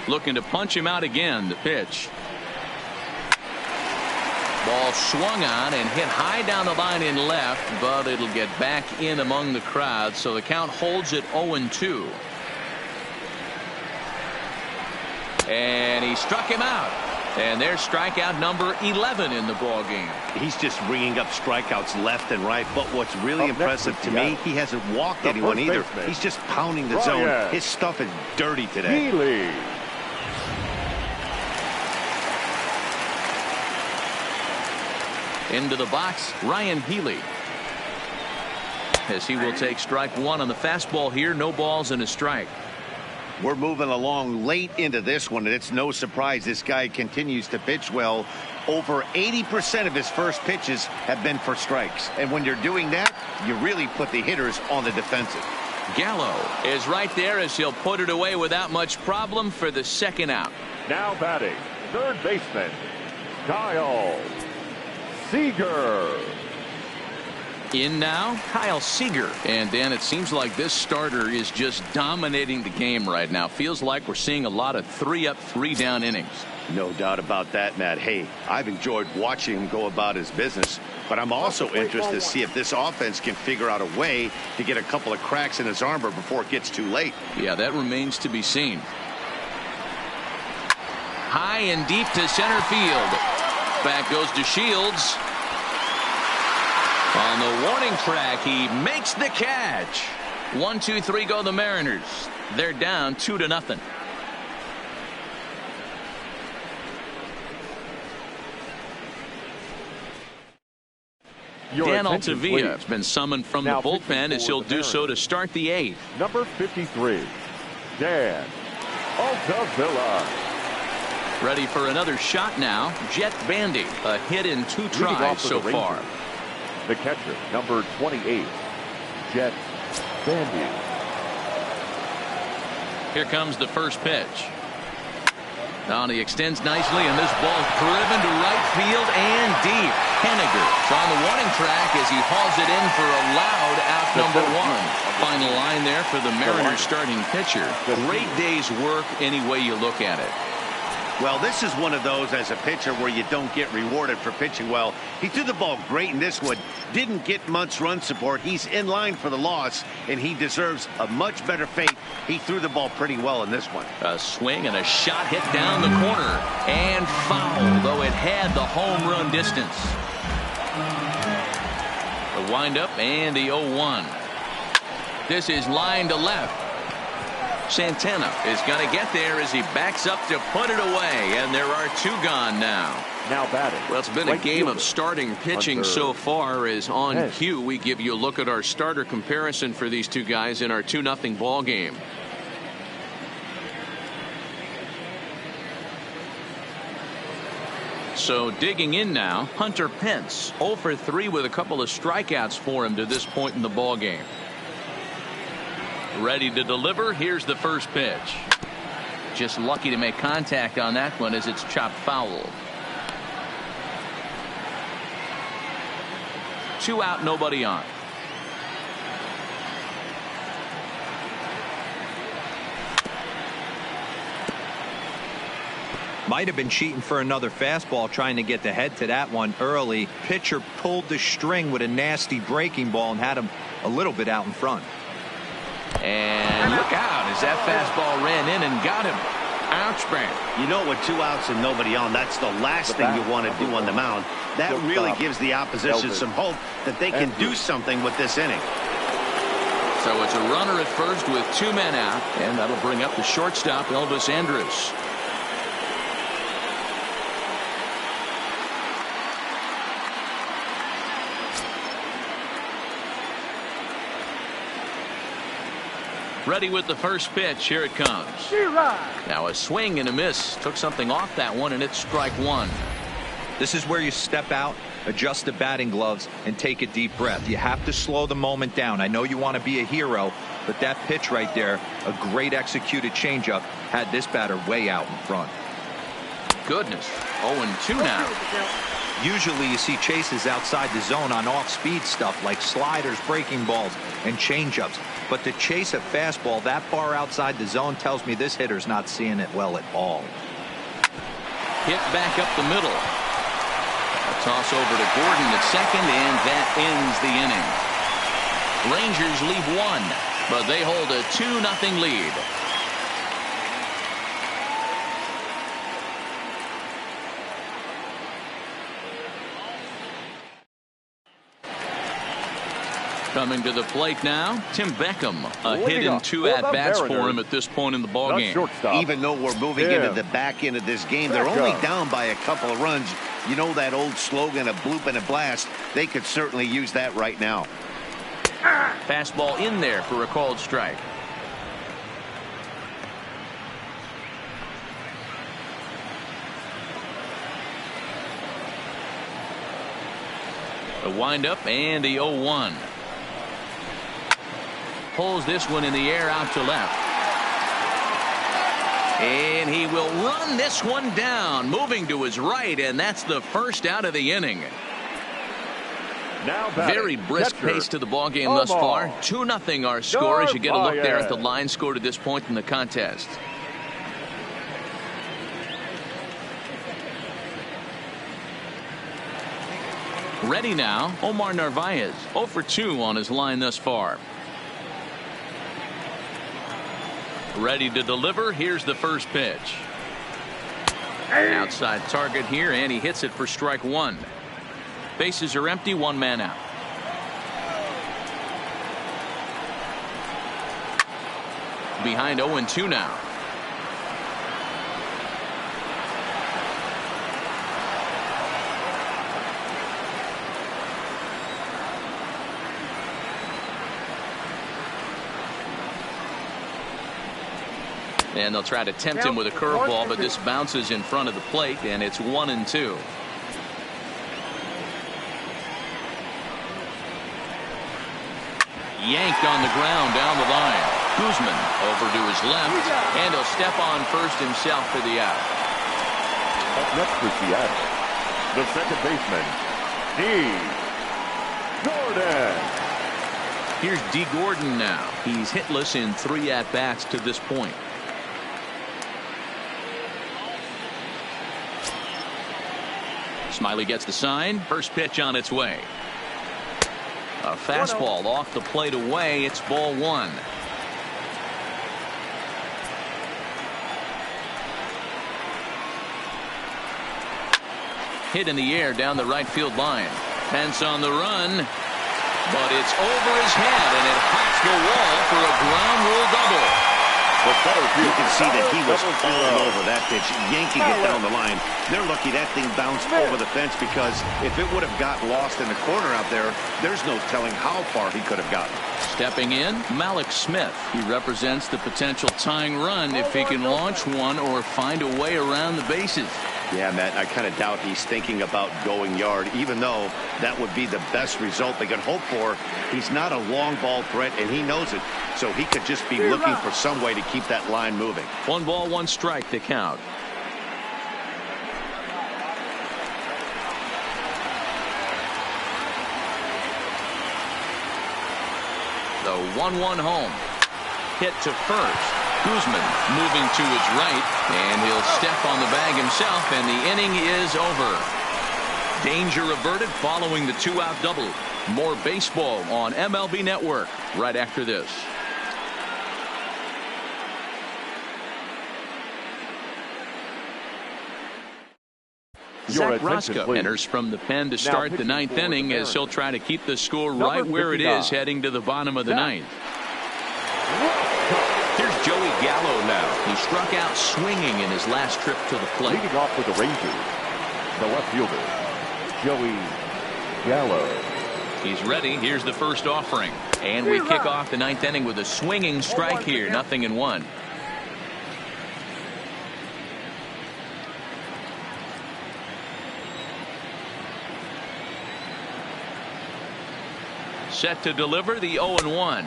Looking to punch him out again. The pitch. Ball swung on and hit high down the line in left, but it'll get back in among the crowd, so the count holds at 0-2. And he struck him out. And there's strikeout number 11 in the ball game. He's just ringing up strikeouts left and right. But what's really impressive to me, he hasn't walked anyone either. He's just pounding the zone. His stuff is dirty today. Healy. Into the box, Ryan Healy. As he will take strike 1 on the fastball here. No balls and a strike. We're moving along late into this one, and it's no surprise this guy continues to pitch well. Over 80% of his first pitches have been for strikes. And when you're doing that, you really put the hitters on the defensive. Gallo is right there as he'll put it away without much problem for the second out. Now batting, third baseman, Kyle Seager. In now, Kyle Seager. And Dan, it seems like this starter is just dominating the game right now. Feels like we're seeing a lot of 3-up, 3-down innings. No doubt about that, Matt. Hey, I've enjoyed watching him go about his business, but I'm also interested to see if this offense can figure out a way to get a couple of cracks in his armor before it gets too late. Yeah, that remains to be seen. High and deep to center field. Back goes to Shields. On the warning track, he makes the catch. 1-2-3 go the Mariners. They're down 2-0. Dan Altavilla has been summoned from the bullpen as he'll do so to start the 8th. Number 53, Dan Altavilla. Ready for another shot now. Jet Bandy, a hit in 2 tries so far. The catcher, number 28, Jet Bandy. Here comes the first pitch. Now he extends nicely, and this ball driven to right field and deep. Haniger on the warning track as he hauls it in for a loud out number 1. Final line there for the Mariners starting pitcher. Great day's work any way you look at it. Well, this is one of those as a pitcher where you don't get rewarded for pitching well. He threw the ball great in this one. Didn't get much run support. He's in line for the loss, and he deserves a much better fate. He threw the ball pretty well in this one. A swing and a shot hit down the corner. And foul, though it had the home run distance. The windup and the 0-1. This is line to left. Santana is going to get there as he backs up to put it away, and there are two gone now. Now batting. Well, it's been a game of starting pitching so far. As on cue, we give you a look at our starter comparison for these two guys in our 2-0 ball game. So digging in now, Hunter Pence 0 for 3 with a couple of strikeouts for him to this point in the ball game. Ready to deliver. Here's the first pitch. Just lucky to make contact on that one as it's chopped foul. 2 out, nobody on. Might have been cheating for another fastball, trying to get the head to that one early. Pitcher pulled the string with a nasty breaking ball and had him a little bit out in front. And look out as that fastball ran in and got him. Ouch, Brand. You know, with 2 outs and nobody on, that's the last thing you want to do on the mound. That really gives the opposition some hope that they can do something with this inning. So it's a runner at first with 2 men out, and that'll bring up the shortstop, Elvis Andrus. Ready with the first pitch. Here it comes. Now a swing and a miss. Took something off that one, and it's strike one. This is where you step out, adjust the batting gloves, and take a deep breath. You have to slow the moment down. I know you want to be a hero, but that pitch right there, a great executed changeup, had this batter way out in front. Goodness. 0-2 now. Usually you see chases outside the zone on off-speed stuff like sliders, breaking balls, and changeups. But to chase a fastball that far outside the zone tells me this hitter's not seeing it well at all. Hit back up the middle. A toss over to Gordon at second, and that ends the inning. Rangers leave 1, but they hold a 2-0 lead. Coming to the plate now, Tim Beckham. A hit in 2 at-bats for him at this point in the ballgame. Even though we're moving into the back end of this game, they're only down by a couple of runs. You know that old slogan, a bloop and a blast. They could certainly use that right now. Fastball in there for a called strike. A windup and the 0-1. Pulls this one in the air out to left. And he will run this one down, moving to his right, and that's the first out of the inning. Now very brisk pace to the ball game thus far. 2-0 our score as you get a look there at the line score to this point in the contest. Ready now, Omar Narvaez, 0 for 2 on his line thus far. Ready to deliver. Here's the first pitch. Outside target here, and he hits it for strike 1. Bases are empty, 1 man out. Behind 0-2 now. And they'll try to tempt him with a curveball, but this bounces in front of the plate, and it's 1-2. Yanked on the ground down the line. Guzman over to his left, and he'll step on first himself for the out. Up next for Seattle, the second baseman, D. Gordon. Here's D. Gordon now. He's hitless in 3 at-bats to this point. Smiley gets the sign. First pitch on its way. A fastball off the plate away. It's ball one. Hit in the air down the right field line. Pence on the run, but it's over his head, and it hops the wall for a ground rule double. You can see that he was all over that pitch, yanking it down the line. They're lucky that thing bounced over the fence, because if it would have got lost in the corner out there, there's no telling how far he could have gotten. Stepping in, Malik Smith. He represents the potential tying run if he can launch one or find a way around the bases. Yeah, Matt, I kind of doubt he's thinking about going yard, even though that would be the best result they could hope for. He's not a long ball threat, and he knows it, so he could just be looking for some way to keep that line moving. 1 ball, 1 strike to count. The 1-1 home. Hit to first. Guzman moving to his right, and he'll step on the bag himself, and the inning is over. Danger averted following the 2-out double. More baseball on MLB Network right after this. Zach Roscoe enters from the pen to start the 9th inning, as he'll try to keep the score right where it is heading to the bottom of the 9th. Here's Joey Gallo now. He struck out swinging in his last trip to the plate. Leading off for the Rangers, the left fielder, Joey Gallo. He's ready. Here's the first offering. And we kick off the 9th inning with a swinging strike here. 0-1. Set to deliver the 0-1.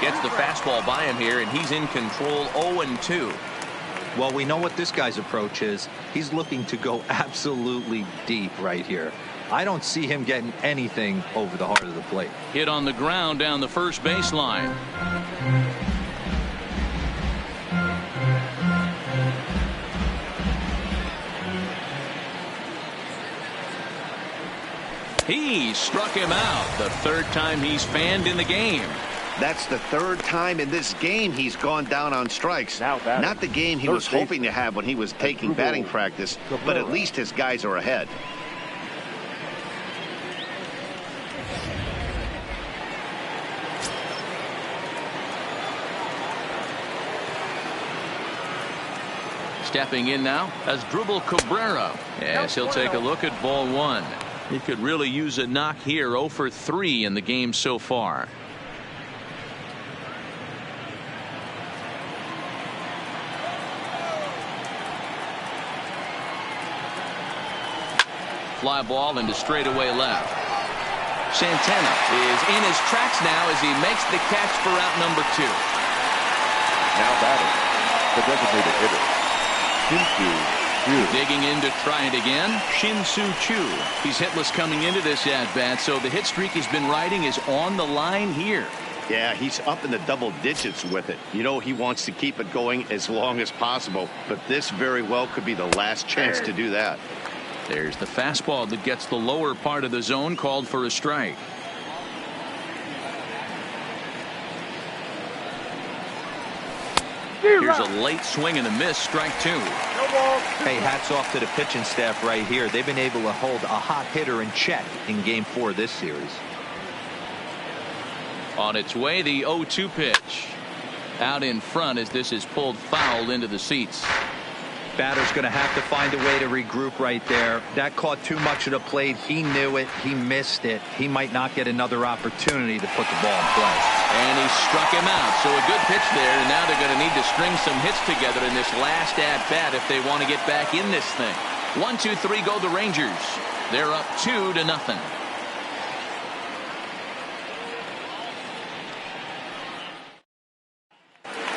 Gets the fastball by him here, and he's in control. 0-2. Well, we know what this guy's approach is. He's looking to go absolutely deep right here. I don't see him getting anything over the heart of the plate. Hit on the ground down the first baseline. He struck him out. The 3rd time he's fanned in the game. That's the 3rd time in this game he's gone down on strikes. Not the game he was hoping to have when he was taking batting practice, but at least his guys are ahead. Stepping in now as Asdrubal Cabrera, as he'll take a look at ball 1. He could really use a knock here. 0 for 3 in the game so far. Fly ball into straightaway left. Santana is in his tracks now as he makes the catch for out number 2. Now batting, the designated hitter, Shin-Soo Choo. Digging in to try it again, Shin-Soo Choo. He's hitless coming into this at-bat, so the hit streak he's been riding is on the line here. Yeah, he's up in the double digits with it. You know, he wants to keep it going as long as possible, but this very well could be the last chance to do that. There's the fastball that gets the lower part of the zone, called for a strike. Here's a late swing and a miss, strike 2. Hey, hats off to the pitching staff right here. They've been able to hold a hot hitter in check in game 4 of this series. On its way, the 0-2 pitch. Out in front as this is pulled foul into the seats. Batter's going to have to find a way to regroup right there. That caught too much of the plate. He knew it. He missed it. He might not get another opportunity to put the ball in play. And he struck him out. So a good pitch there. And now they're going to need to string some hits together in this last at-bat if they want to get back in this thing. 1, 2, 3 go the Rangers. They're up 2-0.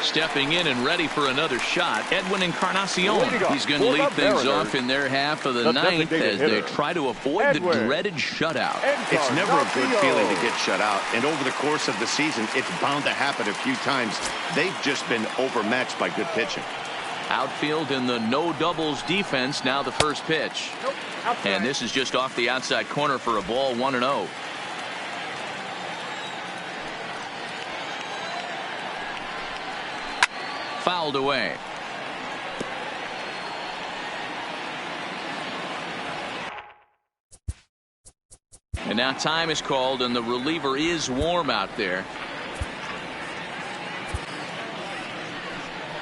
Stepping in and ready for another shot, Edwin Encarnacion. He's going to lead things off in their half of the 9th as they try to avoid the dreaded shutout. It's never a good feeling to get shut out, and over the course of the season, it's bound to happen a few times. They've just been overmatched by good pitching. Outfield in the no doubles defense. Now the first pitch. And this is just off the outside corner for a ball, 1-0. Fouled away. And now time is called, and the reliever is warm out there.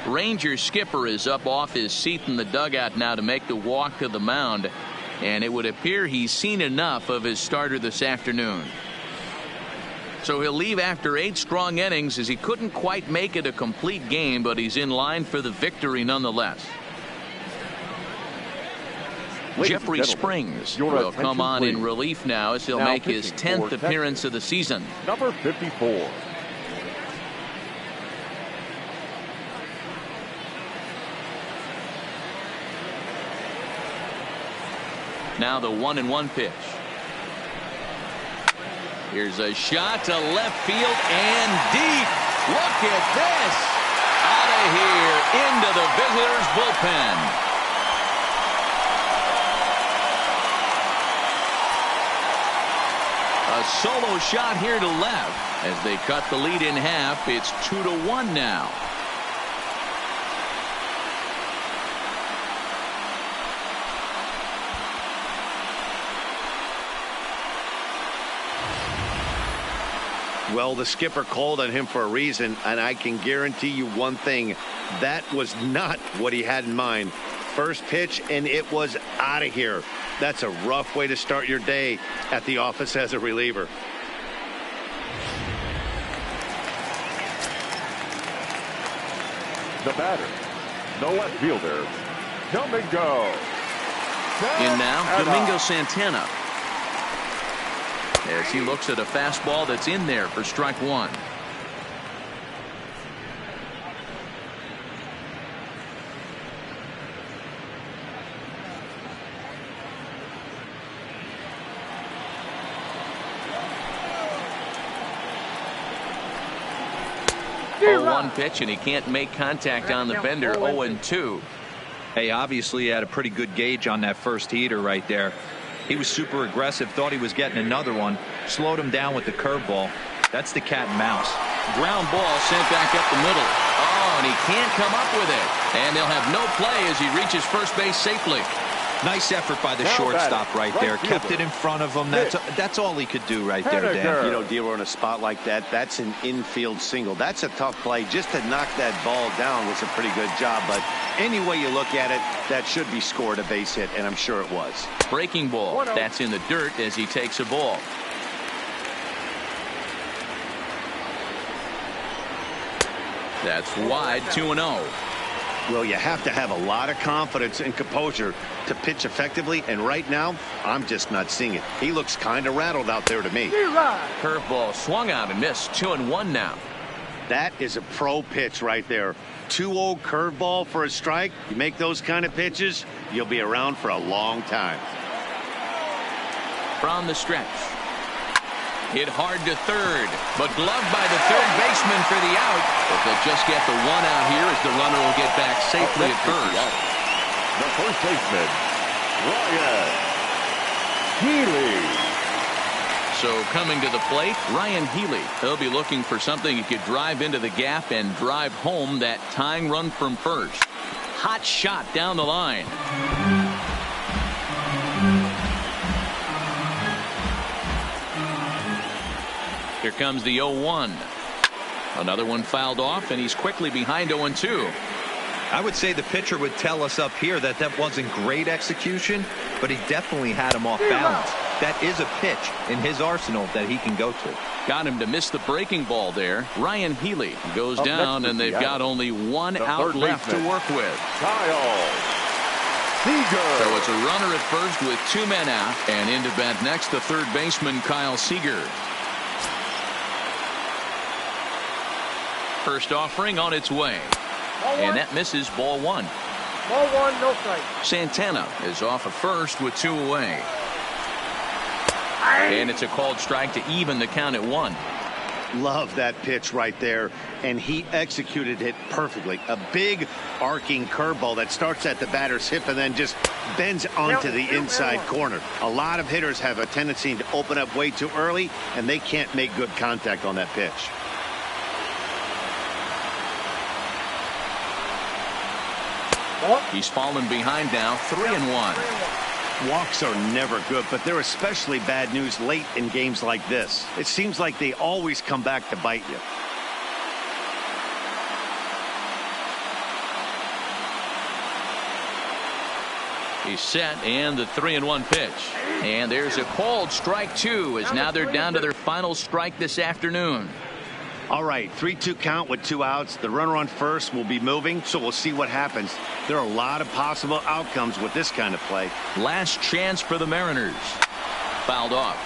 Rangers skipper is up off his seat in the dugout now to make the walk to the mound, and it would appear he's seen enough of his starter this afternoon. So he'll leave after 8 strong innings, as he couldn't quite make it a complete game, but he's in line for the victory nonetheless. Jeffrey Springs will come on in relief now, as he'll make his 10th appearance of the season. Number 54. Now the 1-1 pitch. Here's a shot to left field and deep. Look at this. Out of here into the visitors' bullpen. A solo shot here to left as they cut the lead in half. It's 2-1 now. Well, the skipper called on him for a reason, and I can guarantee you one thing. That was not what he had in mind. First pitch, and it was out of here. That's a rough way to start your day at the office as a reliever. The batter, the left fielder, Domingo. In now, Domingo Santana, as he looks at a fastball that's in there for strike 1. One pitch, and he can't make contact on the bender. 0-2. Hey, obviously he had a pretty good gauge on that first heater right there. He was super aggressive, thought he was getting another one, slowed him down with the curveball. That's the cat and mouse. Ground ball sent back up the middle. Oh, and he can't come up with it. And they'll have no play as he reaches first base safely. Nice effort by the shortstop right there. Kept it in front of him. That's all he could do right there, Dan. You know, Dealer, in a spot like that, that's an infield single. That's a tough play. Just to knock that ball down was a pretty good job. But any way you look at it, that should be scored a base hit, and I'm sure it was. Breaking ball. That's in the dirt as he takes a ball. That's wide, 2-0. Well, you have to have a lot of confidence and composure to pitch effectively, and right now, I'm just not seeing it. He looks kind of rattled out there to me. Curveball swung out and missed. 2-1 now. That is a pro pitch right there. 2-0 curveball for a strike. You make those kind of pitches, you'll be around for a long time. From the stretch. Hit hard to third, but gloved by the third baseman for the out. But they'll just get the one out here as the runner will get back safely at first. The first baseman, Ryan Healy. So coming to the plate, Ryan Healy. He'll be looking for something he could drive into the gap and drive home that tying run from first. Hot shot down the line. Here comes the 0-1. Another one fouled off, and he's quickly behind 0-2. I would say the pitcher would tell us up here that wasn't great execution, but he definitely had him off balance. That is a pitch in his arsenal that he can go to. Got him to miss the breaking ball there. Ryan Healy goes down, and they've got only one out left to work with. Kyle Seager. So it's a runner at first with 2 men out, and into bat next, the third baseman, Kyle Seager. First offering on its way. And that misses, ball 1. Ball 1, no strike. Santana is off at first with 2 away. And it's a called strike to even the count at 1. Love that pitch right there, and he executed it perfectly. A big arcing curveball that starts at the batter's hip and then just bends onto the inside corner. A lot of hitters have a tendency to open up way too early, and they can't make good contact on that pitch. He's fallen behind now, 3-1. Walks are never good, but they're especially bad news late in games like this. It seems like they always come back to bite you. He's set, and the 3-1 pitch. And there's a called strike two, as now they're down to their final strike this afternoon. All right, 3-2 count with 2 outs. The runner on first will be moving, so we'll see what happens. There are a lot of possible outcomes with this kind of play. Last chance for the Mariners. Fouled off.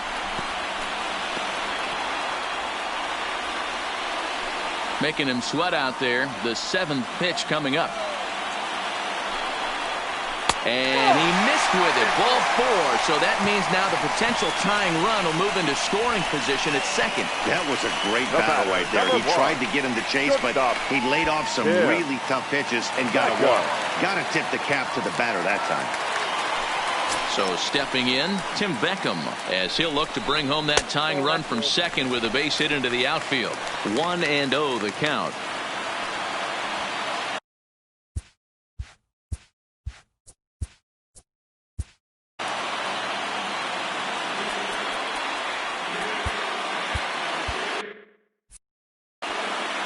Making him sweat out there. The 7th pitch coming up. And he missed with it. Ball 4. So that means now the potential tying run will move into scoring position at second. That was a great battle right there. He tried to get him to chase, but he laid off some really tough pitches and got a walk. Got to tip the cap to the batter that time. So stepping in, Tim Beckham, as he'll look to bring home that tying run from second with a base hit into the outfield. 1-0 the count.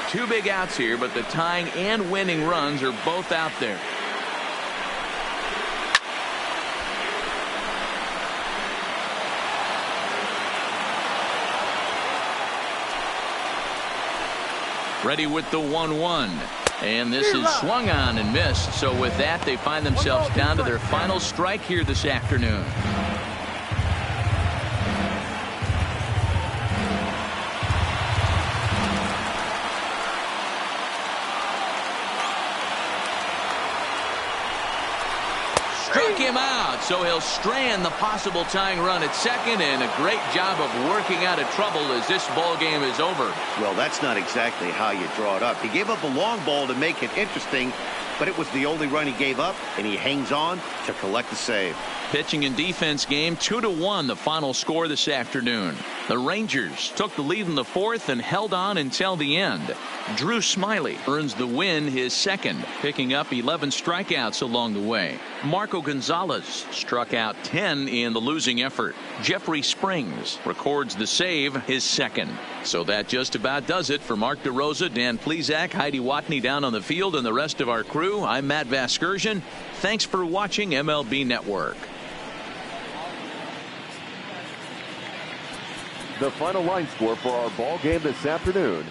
Two big outs here, but the tying and winning runs are both out there. Ready with the 1-1. And this is swung on and missed. So with that, they find themselves down to their final strike here this afternoon. Struck him out, so he'll strand the possible tying run at second, and a great job of working out of trouble as this ball game is over. Well, that's not exactly how you draw it up. He gave up a long ball to make it interesting, but it was the only run he gave up, and he hangs on to collect the save. Pitching and defense game, 2-1 the final score this afternoon. The Rangers took the lead in the 4th and held on until the end. Drew Smyly earns the win, his second, picking up 11 strikeouts along the way. Marco Gonzalez struck out 10 in the losing effort. Jeffrey Springs records the save, his second. So that just about does it for Mark DeRosa, Dan Plesac, Heidi Watney down on the field, and the rest of our crew. I'm Matt Vasgersian. Thanks for watching MLB Network. The final line score for our ball game this afternoon: